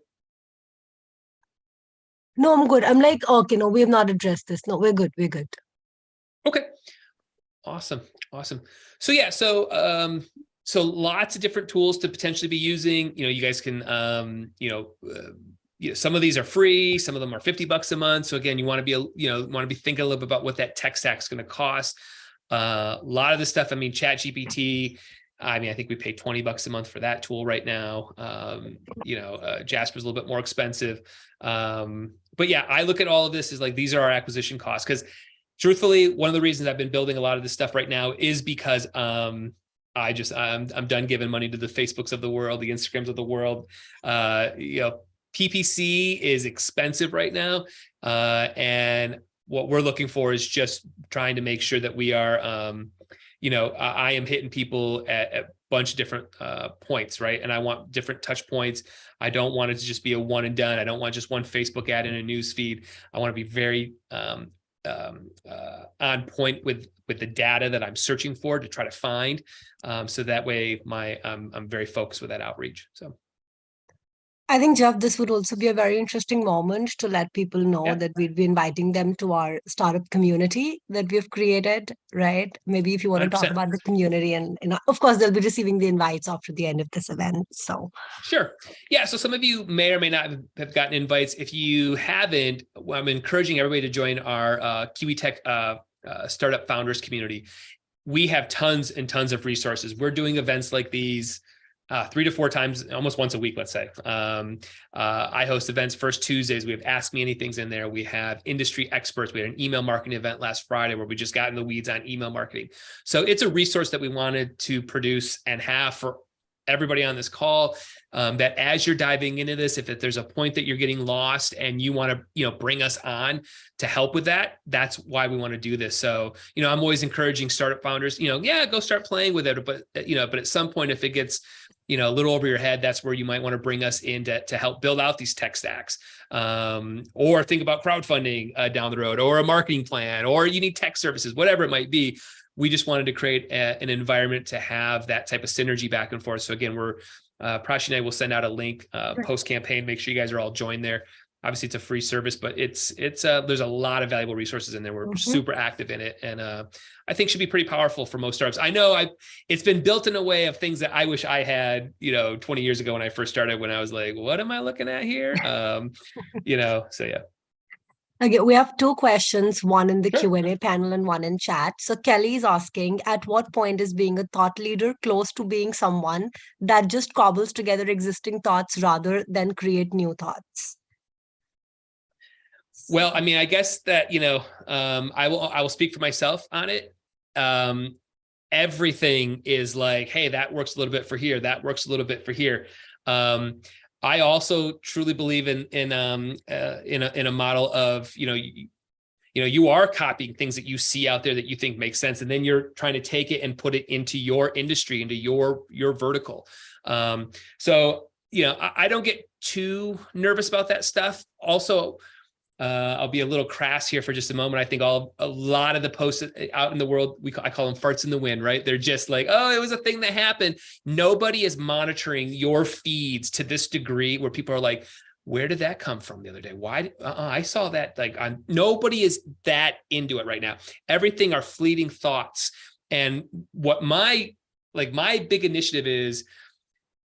No, I'm good. I'm like, okay, no, we have not addressed this. No, we're good. We're good. Okay. Awesome. So yeah, so lots of different tools to potentially be using. You guys can, some of these are free, some of them are $50 a month. So again, you want to be thinking a little bit about what that tech stack is going to cost. A lot of the stuff, ChatGPT, I think we pay $20 a month for that tool right now. Jasper's a little bit more expensive. But yeah, I look at all of this as like, these are our acquisition costs, because truthfully, one of the reasons I've been building a lot of this stuff right now is because I'm done giving money to the Facebooks of the world, the Instagrams of the world. PPC is expensive right now, and what we're looking for is just trying to make sure that we are, I am hitting people at a bunch of different points, right? And I want different touch points. I don't want it to just be a one and done. I don't want just one Facebook ad in a news feed. I want to be very on point with the data that I'm searching for to try to find, so that way I'm very focused with that outreach. So I think, Jeff, this would also be a very interesting moment to let people know yeah, that we'd be inviting them to our startup community that we've created, right? Maybe if you want to talk 100%. about the community, and of course, they'll be receiving the invites after the end of this event. So Sure. Yeah. So some of you may or may not have gotten invites. If you haven't, I'm encouraging everybody to join our KiwiTech startup founders community. We have tons and tons of resources. We're doing events like these 3 to 4 times, almost once a week, let's say. I host events first Tuesdays. We have Ask Me Anythings in there. We have industry experts. We had an email marketing event last Friday where we just got in the weeds on email marketing. So it's a resource that we wanted to produce and have for everybody on this call, that as you're diving into this, if there's a point that you're getting lost and you want to, bring us on to help with that, that's why we want to do this. So, I'm always encouraging startup founders, go start playing with it. But, but at some point, if it gets, a little over your head, that's where you might want to bring us in to help build out these tech stacks, or think about crowdfunding down the road, or a marketing plan, or you need tech services, whatever it might be. We just wanted to create an environment to have that type of synergy back and forth. So again, Prashi and I will send out a link post campaign. Make sure you guys are all joined there. Obviously, it's a free service, but there's a lot of valuable resources in there. We're super active in it, and I think should be pretty powerful for most startups. I know it's been built in a way of things that I wish I had, 20 years ago when I first started. When I was like, what am I looking at here? So yeah. okay, we have 2 questions, one in the Sure. Q&A panel and one in chat. So Kelly is asking, at what point is being a thought leader close to being someone that just cobbles together existing thoughts rather than create new thoughts? Well, I guess that, I will speak for myself on it. Everything is like, hey, that works a little bit for here. That works a little bit for here. I also truly believe in a model of, you are copying things that you see out there that you think make sense, and then you're trying to take it and put it into your industry, into your vertical. So, I don't get too nervous about that stuff. Also, I'll be a little crass here for just a moment. I think a lot of the posts out in the world, I call them farts in the wind, right? They're just like, oh, it was a thing that happened. Nobody is monitoring your feeds to this degree where people are like, where did that come from the other day? Why? I saw that. Like, nobody is that into it right now. Everything are fleeting thoughts. And what my big initiative is,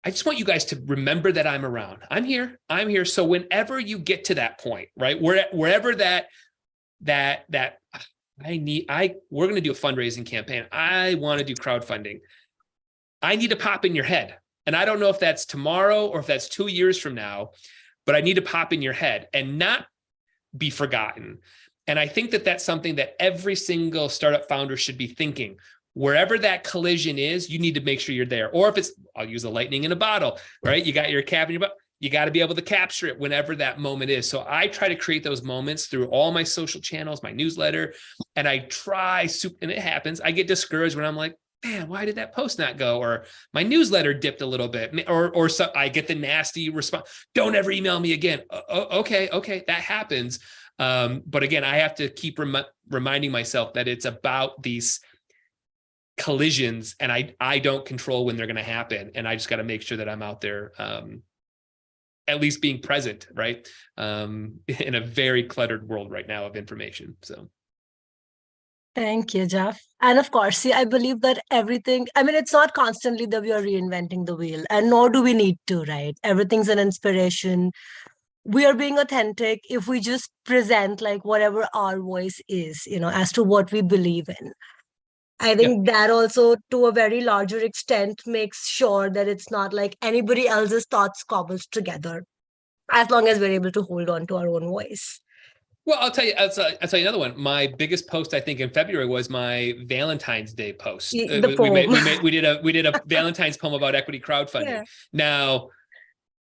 I just want you guys to remember that I'm around. I'm here. So whenever you get to that point, right, wherever we're going to do a fundraising campaign. I want to do crowdfunding. I need to pop in your head. And I don't know if that's tomorrow or if that's 2 years from now, but I need to pop in your head and not be forgotten. And I think that that's something that every single startup founder should be thinking. Wherever that collision is, you need to make sure you're there. Or if it's, I'll use a lightning in a bottle, right? You got your cap in your butt. You got to be able to capture it whenever that moment is. So I try to create those moments through all my social channels, my newsletter, and I try, and it happens. I get discouraged when I'm like, man, why did that post not go? Or my newsletter dipped a little bit, or so I get the nasty response. Don't ever email me again. Okay, that happens. But again, I have to keep reminding myself that it's about these collisions, and I don't control when they're going to happen, and I just got to make sure that I'm out there, at least being present, right, in a very cluttered world right now of information. So Thank you, Jeff. And of course, see, I believe that everything, I mean, it's not constantly that we are reinventing the wheel, and nor do we need to, right? Everything's an inspiration. We are being authentic if we just present like whatever our voice is, as to what we believe in. I yeah. think that also, to a very larger extent, makes sure that it's not like anybody else's thoughts cobbled together, as long as we're able to hold on to our own voice. Well, I'll tell you another one. My biggest post, I think, in February was my Valentine's Day post. The poem. We did a Valentine's poem about equity crowdfunding. Yeah.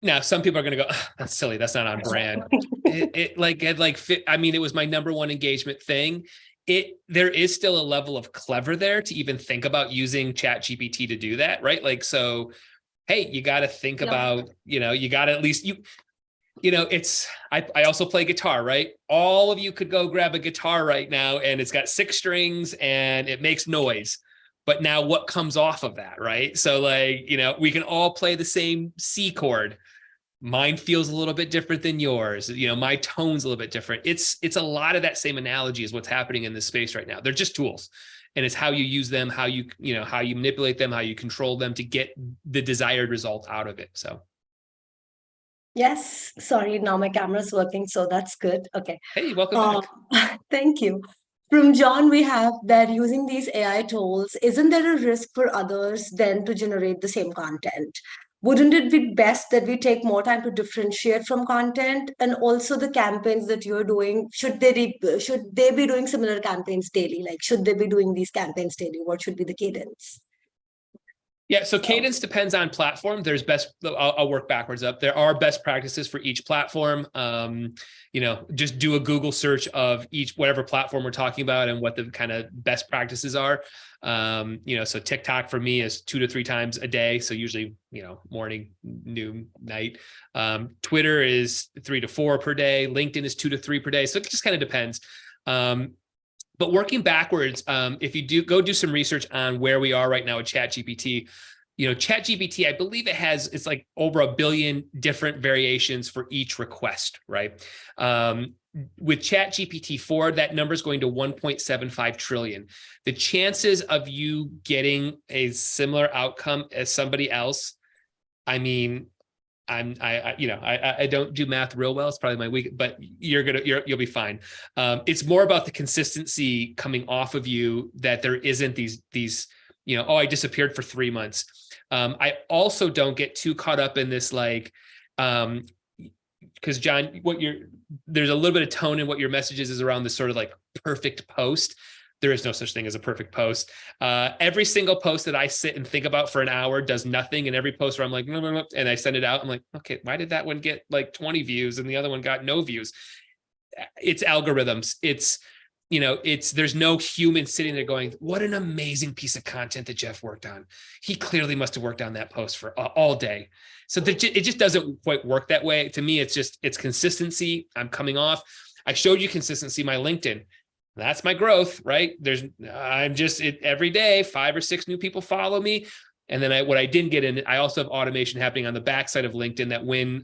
Now some people are going to go, oh, that's silly. That's not on brand. It was my number one engagement thing. There is still a level of clever there to even think about using ChatGPT to do that, right? Like, so, hey, you got to think about, you got to at least I also play guitar, right? All of you could go grab a guitar right now, and it's got 6 strings and it makes noise. But now what comes off of that, right? So we can all play the same C chord. Mine feels a little bit different than yours. My tone's a little bit different. It's a lot of that same analogy is what's happening in this space right now. They're just tools. And it's how you use them, how you manipulate them, how you control them to get the desired result out of it. So. Yes, sorry, now my camera's working, so that's good. Okay. Hey, welcome back. Thank you. From John, we have that using these AI tools, isn't there a risk for others then to generate the same content? Wouldn't it be best that we take more time to differentiate from content? And also the campaigns that you're doing, should they be doing similar campaigns daily? Like, should they be doing these campaigns daily? What should be the cadence? Yeah, so cadence depends on platform. I'll work backwards up. There are best practices for each platform. Just do a Google search of whatever platform we're talking about and what the kind of best practices are. So TikTok for me is 2 to 3 times a day. So usually, morning, noon, night. Twitter is 3 to 4 per day. LinkedIn is 2 to 3 per day. So it just kind of depends. But working backwards, if you go do some research on where we are right now with ChatGPT, ChatGPT, I believe it's like over 1 billion different variations for each request, right? With ChatGPT 4, that number is going to 1.75 trillion. The chances of you getting a similar outcome as somebody else, I mean, I don't do math real well. It's probably my weak, but you'll be fine. It's more about the consistency coming off of you, that there isn't these, I disappeared for 3 months. I also don't get too caught up in this, because John, there's a little bit of tone in what your message is around this sort of like perfect post. There is no such thing as a perfect post. Every single post that I sit and think about for an hour does nothing. And every post where I'm like, and I send it out, I'm like, okay, why did that one get like 20 views and the other one got no views? It's algorithms. There's no human sitting there going, what an amazing piece of content that Jeff worked on. He clearly must have worked on that post for all day. So it just doesn't quite work that way. To me, it's consistency. I'm coming off. I showed you consistency, my LinkedIn. That's my growth, right? Every day, 5 or 6 new people follow me. And then what I didn't get in, I also have automation happening on the backside of LinkedIn that when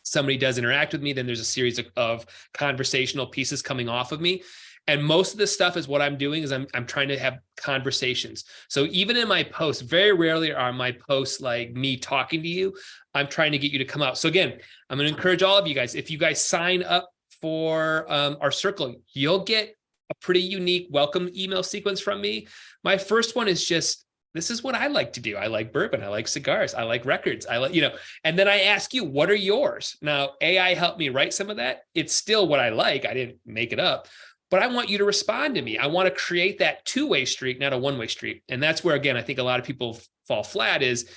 somebody does interact with me, then there's a series of conversational pieces coming off of me. And most of this stuff is what I'm doing is I'm trying to have conversations. So even in my posts, very rarely are my posts like me talking to you. I'm trying to get you to come out. So again, I'm going to encourage all of you guys, if you guys sign up for our circle, you'll get a pretty unique welcome email sequence from me. My first one is just, this is what I like to do. I like bourbon. I like cigars. I like records. I like, and then I ask you, what are yours? Now, AI helped me write some of that. It's still what I like. I didn't make it up. But I want you to respond to me. I want to create that two-way street, not a one-way street. And that's where, again, I think a lot of people fall flat is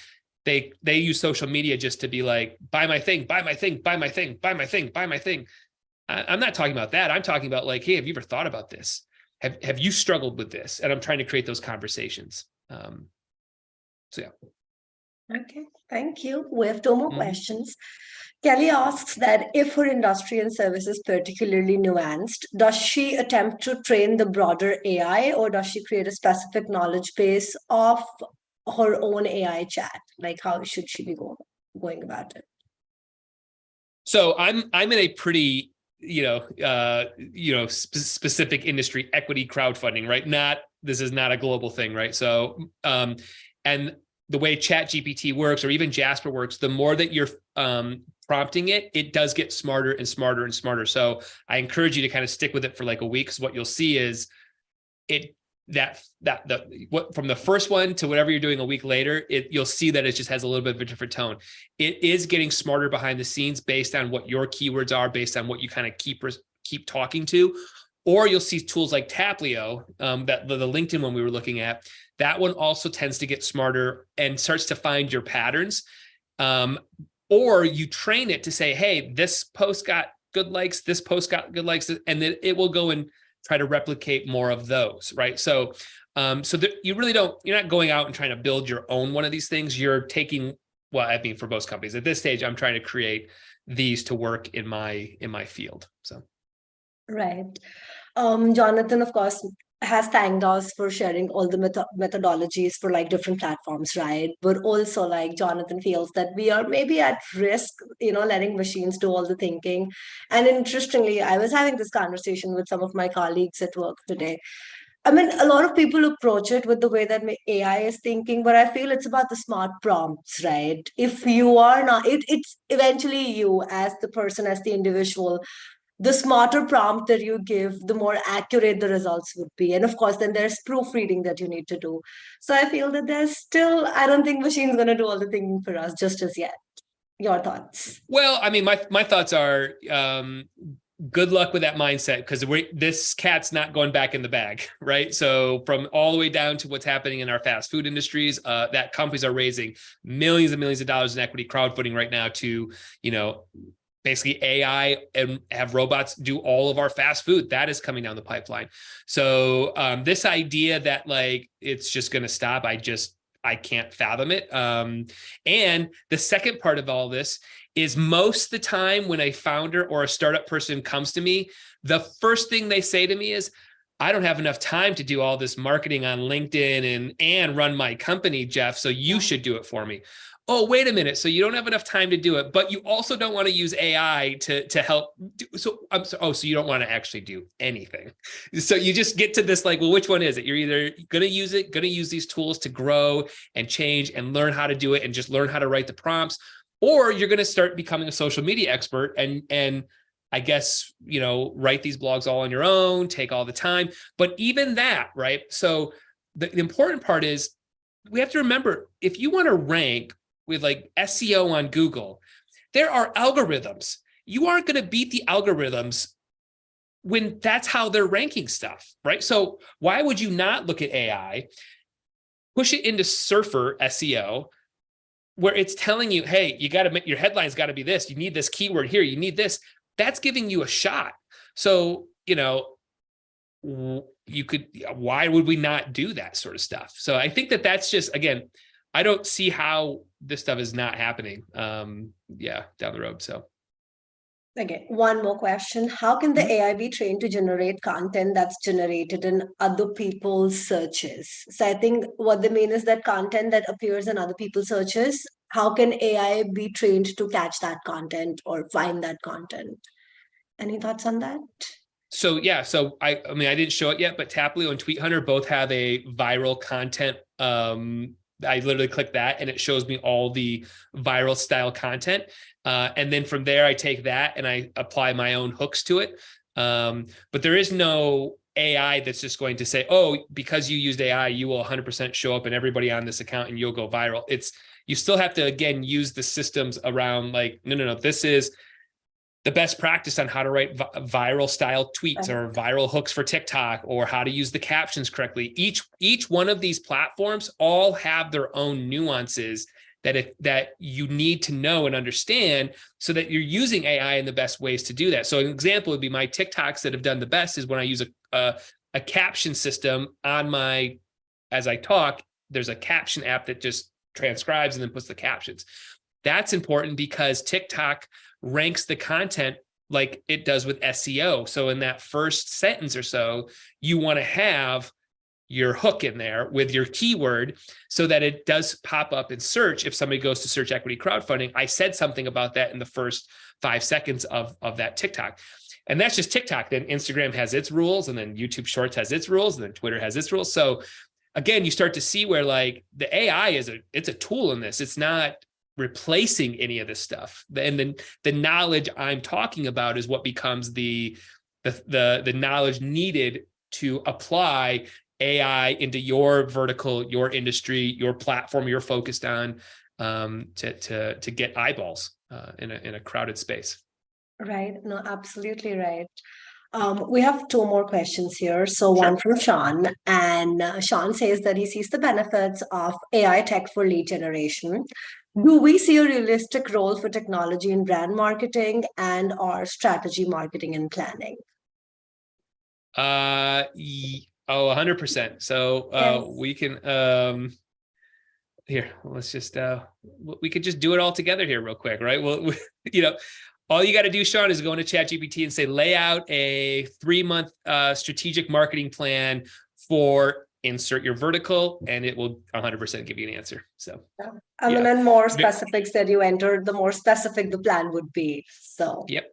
they use social media just to be like, buy my thing, buy my thing, buy my thing, buy my thing, buy my thing. I'm not talking about that. I'm talking about like, hey, have you ever thought about this? Have you struggled with this? And I'm trying to create those conversations. So yeah. Okay, thank you. We have two more questions. Kelly asks that if her industry and service is particularly nuanced, does she attempt to train the broader AI or does she create a specific knowledge base of her own AI chat? Like how should she be going about it? So I'm in a pretty specific industry, equity crowdfunding, right? This is not a global thing, right? So and the way ChatGPT works, or even Jasper works, the more that you're prompting it, it does get smarter and smarter and smarter. So I encourage you to kind of stick with it for like a week, because what you'll see is what from the first one to whatever you're doing a week later, you'll see that it just has a little bit of a different tone. It is getting smarter behind the scenes based on what your keywords are, based on what you kind of keep talking to. Or you'll see tools like Taplio, that the LinkedIn one we were looking at, that one also tends to get smarter and starts to find your patterns. Or you train it to say, hey, this post got good likes, this post got good likes, and then it will go and try to replicate more of those, right? So you really you're not going out and trying to build your own one of these things. You're taking, well, I mean, for most companies at this stage, I'm trying to create these to work in my field. So. Right. Jonathan, of course, has thanked us for sharing all the methodologies for like different platforms, right? But also like Jonathan feels that we are maybe at risk, letting machines do all the thinking. And interestingly, I was having this conversation with some of my colleagues at work today. I mean, a lot of people approach it with the way that AI is thinking, but I feel it's about the smart prompts, right? If you are not, it's eventually you as the person, as the individual, the smarter prompt that you give, the more accurate the results would be. And of course, then there's proofreading that you need to do. So I feel that I don't think machine's going to do all the thinking for us just as yet. Your thoughts? Well, I mean, my thoughts are, good luck with that mindset, because this cat's not going back in the bag, right? So from all the way down to what's happening in our fast food industries, that companies are raising millions and millions of dollars in equity crowdfunding right now to, basically AI and have robots do all of our fast food. That is coming down the pipeline. So this idea that like it's just going to stop, I can't fathom it. And the second part of all this is most of the time when a founder or a startup person comes to me, the first thing they say to me is, I don't have enough time to do all this marketing on LinkedIn and run my company, Jeff. So you should do it for me. Oh, wait a minute. So you don't have enough time to do it, but you also don't want to use AI to help. So you don't want to actually do anything. So you just get to this like, well, which one is it? You're either going to use these tools to grow and change and learn how to do it and just learn how to write the prompts, or you're going to start becoming a social media expert and I guess, write these blogs all on your own, take all the time. But even that, right? So the important part is we have to remember, if you want to rank with like SEO on Google, there are algorithms. You aren't going to beat the algorithms when that's how they're ranking stuff, right? So why would you not look at AI, push it into Surfer SEO, where it's telling you, hey, you got to make your headlines got to be this. You need this keyword here. You need this. That's giving you a shot. So, why would we not do that sort of stuff? So I think that's just, again, I don't see how this stuff is not happening. Down the road. So. Okay, one more question. How can the AI be trained to generate content that's generated in other people's searches? So I think what they mean is that content that appears in other people's searches, how can AI be trained to catch that content or find that content? Any thoughts on that? So yeah, so I mean, I didn't show it yet, but Taplio and Tweet Hunter both have a viral content. I literally click that and it shows me all the viral style content. And then from there, I take that and I apply my own hooks to it. But there is no AI that's just going to say, oh, because you used AI, you will 100% show up and everybody on this account and you'll go viral. You still have to, again, use the systems around like, no, this is the best practice on how to write viral style tweets or viral hooks for TikTok, or how to use the captions correctly. Each one of these platforms all have their own nuances that you need to know and understand so that you're using AI in the best ways to do that. So an example would be my TikToks that have done the best is when I use a caption system as I talk, there's a caption app that just transcribes and then puts the captions. That's important because TikTok ranks the content like it does with SEO. So in that first sentence or so, you want to have your hook in there with your keyword so that it does pop up in search. If somebody goes to search equity crowdfunding, I said something about that in the first 5 seconds of that TikTok. And that's just TikTok. Then Instagram has its rules, and then YouTube Shorts has its rules, and then Twitter has its rules. So again, you start to see where like the AI it's a tool in this. It's not replacing any of this stuff. And then the knowledge I'm talking about is what becomes the knowledge needed to apply AI into your vertical, your industry, your platform you're focused on, to get eyeballs in a crowded space. Right. No, absolutely right. We have two more questions here. So Sure. one from Sean, and Sean says that he sees the benefits of AI tech for lead generation. Do we see a realistic role for technology in brand marketing and or strategy marketing and planning? 100%. So Yes. we can here, let's just we could just do it all together here real quick, right? Well, all you got to do, Sean, is go into ChatGPT and say, lay out a 3-month strategic marketing plan for insert your vertical, and it will 100% give you an answer. So, And then more specifics that you enter, the more specific the plan would be. So, yep.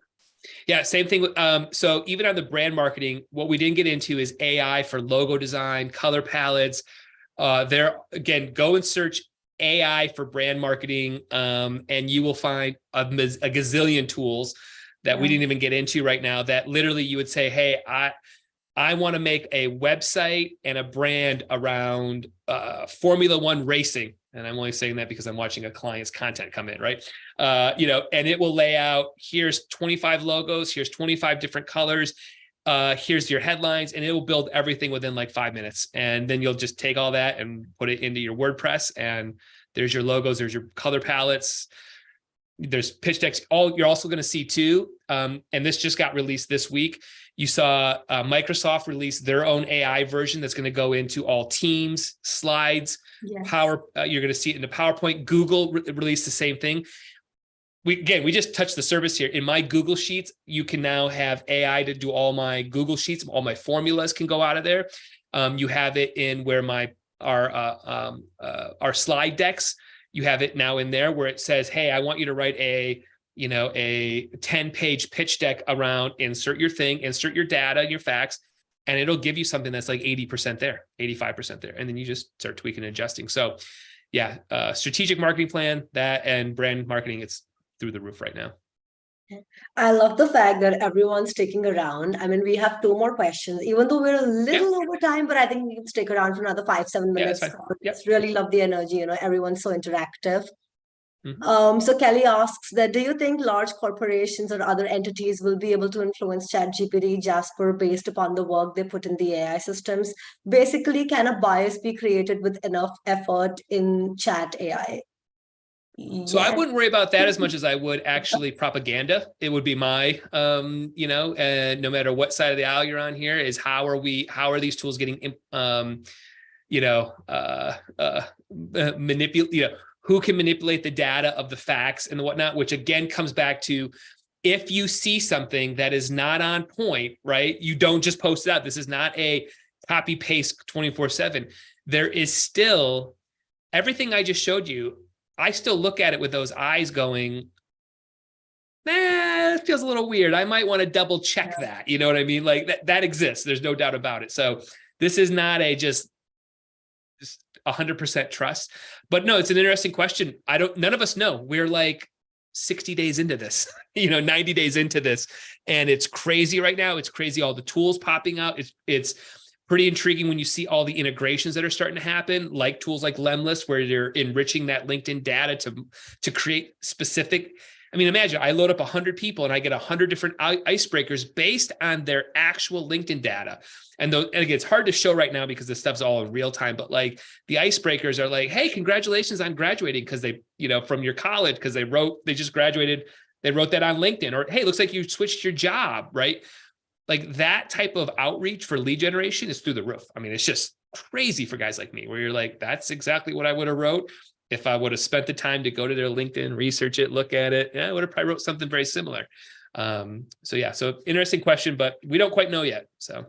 Yeah, same thing. So even on the brand marketing, what we didn't get into is AI for logo design, color palettes. There again, go and search AI for brand marketing, and you will find a gazillion tools that we didn't even get into right now. That literally you would say, "Hey, I want to make a website and a brand around Formula One racing." And I'm only saying that because I'm watching a client's content come in, right? And it will lay out, here's 25 logos, here's 25 different colors, here's your headlines, and it will build everything within like 5 minutes. And then you'll just take all that and put it into your WordPress, and there's your logos, there's your color palettes, there's pitch decks. You're also going to see too, and this just got released this week. You saw Microsoft release their own AI version that's going to go into all Teams, slides, Power. You're going to see it in the PowerPoint. Google released the same thing. We just touched the surface here. In my Google Sheets, you can now have AI to do all my Google Sheets. All my formulas can go out of there. You have it in where our slide decks. You have it now in there where it says, "Hey, I want you to write a 10-page pitch deck around insert your thing, insert your data, your facts," and it'll give you something that's like 80% there, 85% there. And then you just start tweaking and adjusting. So yeah, strategic marketing plan, that, and brand marketing, it's through the roof right now. I love the fact that everyone's sticking around. I mean, we have two more questions, even though we're a little over time, but I think we can stick around for another 5-7 minutes. Yeah, that's fine. It's really love the energy, everyone's so interactive. So Kelly asks that, do you think large corporations or other entities will be able to influence ChatGPT, Jasper based upon the work they put in the AI systems? Basically, can a bias be created with enough effort in chat AI? So I wouldn't worry about that as much as I would actually propaganda. It would be my, no matter what side of the aisle you're on here, is how are these tools getting, manipulate, who can manipulate the data of the facts and the whatnot, which again comes back to, if you see something that is not on point, right? You don't just post it out. This is not a copy paste 24/7. There is still everything I just showed you. I still look at it with those eyes going, it feels a little weird. I might want to double check that. You know what I mean? Like that exists. There's no doubt about it. So this is not a just 100% trust. But no, it's an interesting question. None of us know. We're like 60 days into this, 90 days into this. And it's crazy right now. It's crazy. All the tools popping out. It's pretty intriguing when you see all the integrations that are starting to happen, like tools like Lemlist, where you're enriching that LinkedIn data to create specific. I mean, imagine I load up 100 people and I get 100 different icebreakers based on their actual LinkedIn data. And again, it's hard to show right now because this stuff's all in real time, but like the icebreakers are like, hey, congratulations on graduating because they, from your college, because they just graduated, they wrote that on LinkedIn, or, hey, looks like you switched your job, right? Like that type of outreach for lead generation is through the roof. I mean, it's just crazy for guys like me where you're like, that's exactly what I would have wrote. If I would have spent the time to go to their LinkedIn, research it, look at it, I would have probably wrote something very similar. So interesting question, but we don't quite know yet. So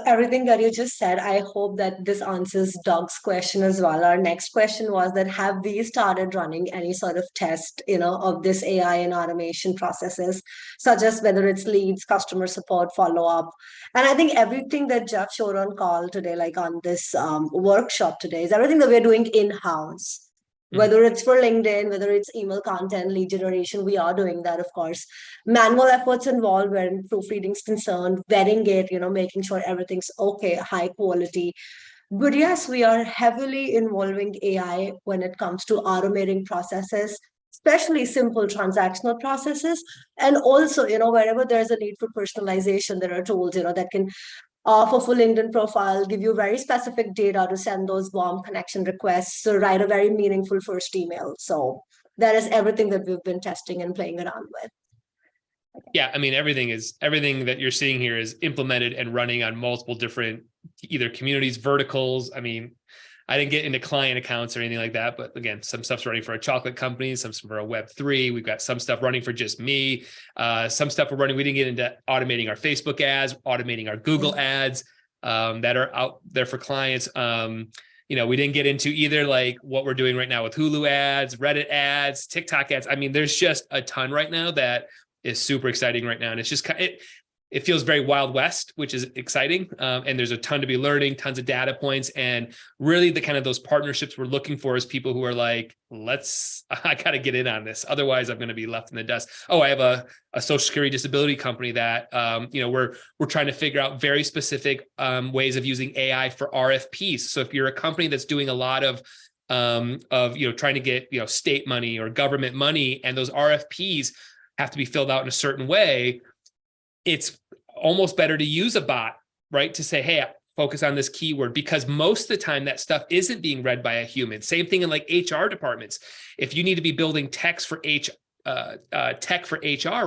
everything that you just said, I hope that this answers Doug's question as well. Our next question was that have we started running any sort of test, of this AI and automation processes, such as whether it's leads, customer support, follow-up. And I think everything that Jeff showed on call today, like on this workshop today, is everything that we're doing in-house. Whether it's for LinkedIn, whether it's email content, lead generation, we are doing that, of course. Manual efforts involved when proofreading is concerned, vetting it, making sure everything's okay, high quality. But yes, we are heavily involving AI when it comes to automating processes, especially simple transactional processes. And also, wherever there's a need for personalization, there are tools, that can for full LinkedIn profile, give you very specific data to send those warm connection requests, so write a very meaningful first email. So that is everything that we've been testing and playing around with. Yeah, I mean, everything that you're seeing here is implemented and running on multiple different either communities, verticals. I mean, I didn't get into client accounts or anything like that, but again, some stuff's running for a chocolate company, some for a Web3. We've got some stuff running for just me. Some stuff we're running. We didn't get into automating our Facebook ads, automating our Google ads that are out there for clients. We didn't get into either like what we're doing right now with Hulu ads, Reddit ads, TikTok ads. I mean, there's just a ton right now that is super exciting right now. And it's just it feels very Wild West, which is exciting. And there's a ton to be learning, tons of data points. And really the kind of those partnerships we're looking for is people who are like, I got to get in on this. Otherwise I'm going to be left in the dust. Oh, I have a social security disability company that, we're trying to figure out very specific ways of using AI for RFPs. So if you're a company that's doing a lot of trying to get, state money or government money, and those RFPs have to be filled out in a certain way, it's almost better to use a bot, right? To say, hey, focus on this keyword, because most of the time that stuff isn't being read by a human. Same thing in like HR departments. If you need to be building tech for HR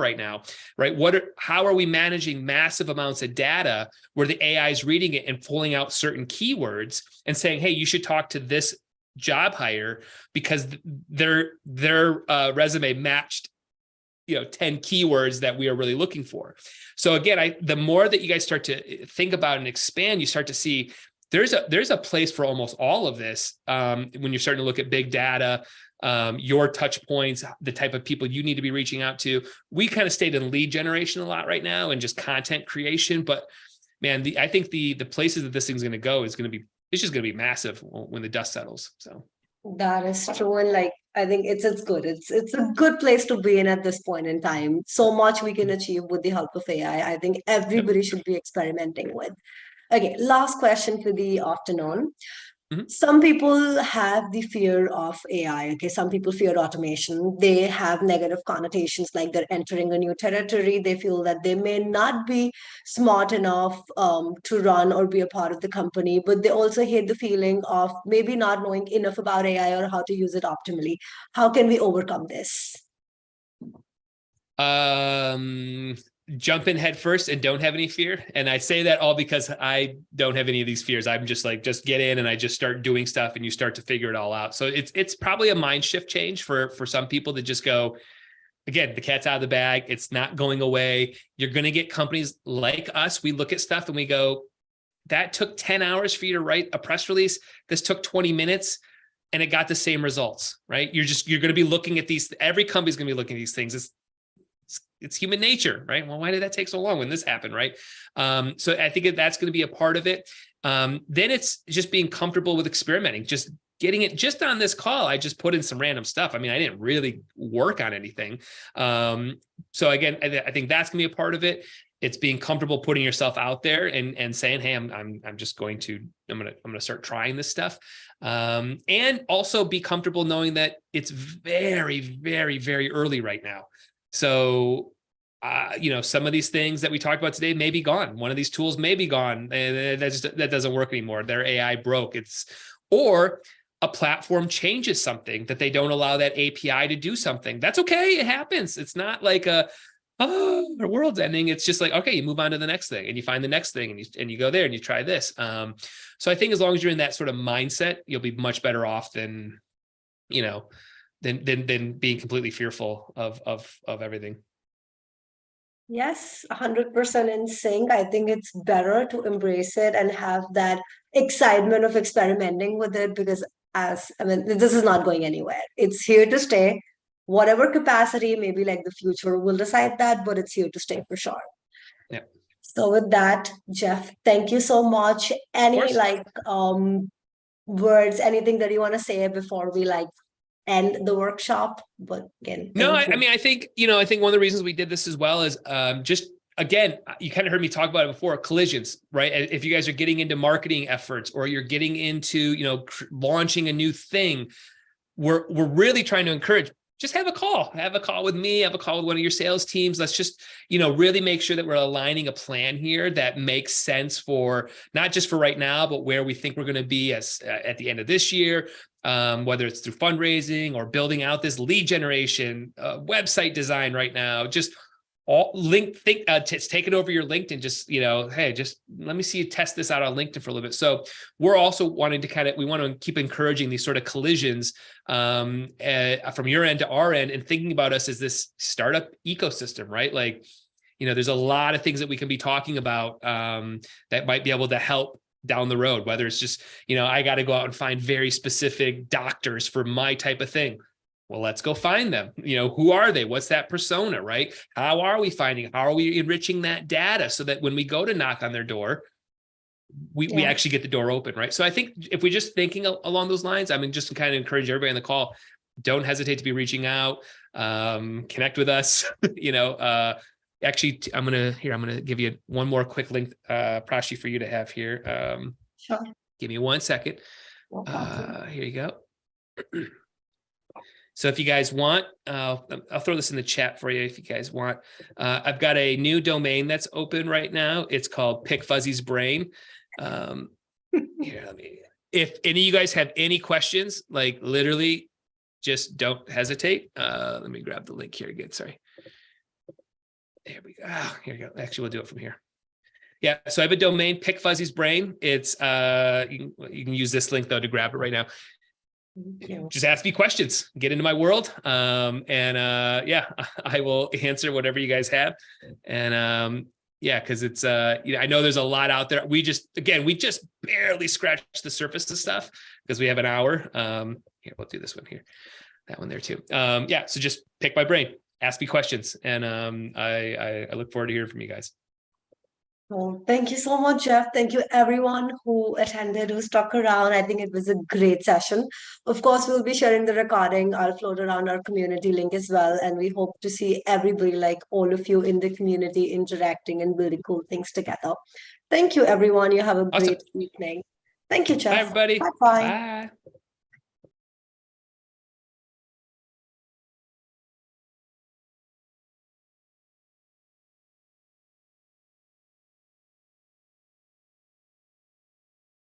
right now, right? How are we managing massive amounts of data where the AI is reading it and pulling out certain keywords and saying, hey, you should talk to this job hire because their resume matched 10 keywords that we are really looking for. So again, the more that you guys start to think about and expand, you start to see there's a place for almost all of this when you're starting to look at big data, your touch points, the type of people you need to be reaching out to. We kind of stayed in lead generation a lot right now and just content creation. But man, I think the places that this thing's going to go it's just going to be massive when the dust settles. So that is true. And I think it's good. It's a good place to be in at this point in time. So much we can achieve with the help of AI. I think everybody should be experimenting with. Okay, last question for the afternoon. Some people have the fear of AI. Okay, some people fear automation. They have negative connotations, like they're entering a new territory. They feel that they may not be smart enough to run or be a part of the company, but they also hate the feeling of maybe not knowing enough about AI or how to use it optimally. How can we overcome this? Jump in head first and don't have any fear. And I say that all because I don't have any of these fears. I'm just like, just get in and I just start doing stuff and you start to figure it all out. So it's probably a mind shift change for some people to just go, again, the cat's out of the bag. It's not going away. You're going to get companies like us. We look at stuff and we go, that took 10 hours for you to write a press release. This took 20 minutes. and it got the same results, right? You're going to be looking at these, every company's going to be looking at these things. It's human nature, right? Well, why did that take so long when this happened, right? So I think that's going to be a part of it. Then it's just being comfortable with experimenting, just getting it. Just on this call, I just put in some random stuff. I mean, I didn't really work on anything. So again, I think that's going to be a part of it. It's being comfortable putting yourself out there and saying, hey, I'm just going to, I'm going to start trying this stuff. And also be comfortable knowing that it's very, very, very early right now. So, some of these things that we talked about today may be gone. One of these tools may be gone, and that doesn't work anymore. Their AI broke. Or a platform changes something that they don't allow that API to do something. That's okay. It happens. It's not like the world's ending. It's just like, okay, you move on to the next thing and you find the next thing and you go there and you try this. So I think as long as you're in that sort of mindset, you'll be much better off than being completely fearful of everything. Yes, 100% in sync. I think it's better to embrace it and have that excitement of experimenting with it because this is not going anywhere. It's here to stay. Whatever capacity, maybe like the future will decide that, but it's here to stay for sure. Yeah. So with that, Jeff, thank you so much. Any words, anything that you want to say before we end the workshop? But again, no, I mean, I think one of the reasons we did this as well is just, again, you kind of heard me talk about it before, collisions, right? If you guys are getting into marketing efforts or you're getting into, launching a new thing, we're really trying to encourage, just have a call with me, have a call with one of your sales teams. Let's just, really make sure that we're aligning a plan here that makes sense for not just for right now, but where we think we're going to be at the end of this year. Whether it's through fundraising or building out this lead generation, website design right now, just take it over your LinkedIn. Just, hey, just let me see you test this out on LinkedIn for a little bit. So we're also wanting to we want to keep encouraging these sort of collisions from your end to our end and thinking about us as this startup ecosystem, right? Like, there's a lot of things that we can be talking about that might be able to help down the road, whether it's just, I got to go out and find very specific doctors for my type of thing. Well, let's go find them. Who are they? What's that persona, right? How are we finding? How are we enriching that data so that when we go to knock on their door, we actually get the door open, right? So I think if we're just thinking along those lines, I mean, just to kind of encourage everybody on the call, don't hesitate to be reaching out, connect with us, Actually, I'm going to give you one more quick link, Prashi, for you to have here. Sure. Give me 1 second. Here you go. So if you guys want, I'll throw this in the chat for you if you guys want. I've got a new domain that's open right now. It's called Pick Fuzzy's Brain. Here, if any of you guys have any questions, like literally, just don't hesitate. Let me grab the link here again. Sorry. There we go. Here we go. Actually, we'll do it from here. Yeah. So I have a domain, Pick Fuzzy's Brain. It's you can use this link though to grab it right now. Just ask me questions, get into my world. I will answer whatever you guys have. And because it's I know there's a lot out there. We just barely scratched the surface of stuff because we have an hour. Here, we'll do this one here. That one there too. So just pick my brain. Ask me questions, and I look forward to hearing from you guys. Well, thank you so much, Jeff. Thank you, everyone who attended, who stuck around. I think it was a great session. Of course, we'll be sharing the recording. I'll float around our community link as well, and we hope to see everybody, like all of you in the community, interacting and building cool things together. Thank you, everyone. You have a great evening. Thank you, Jeff. Bye, everybody. Bye-bye. Bye.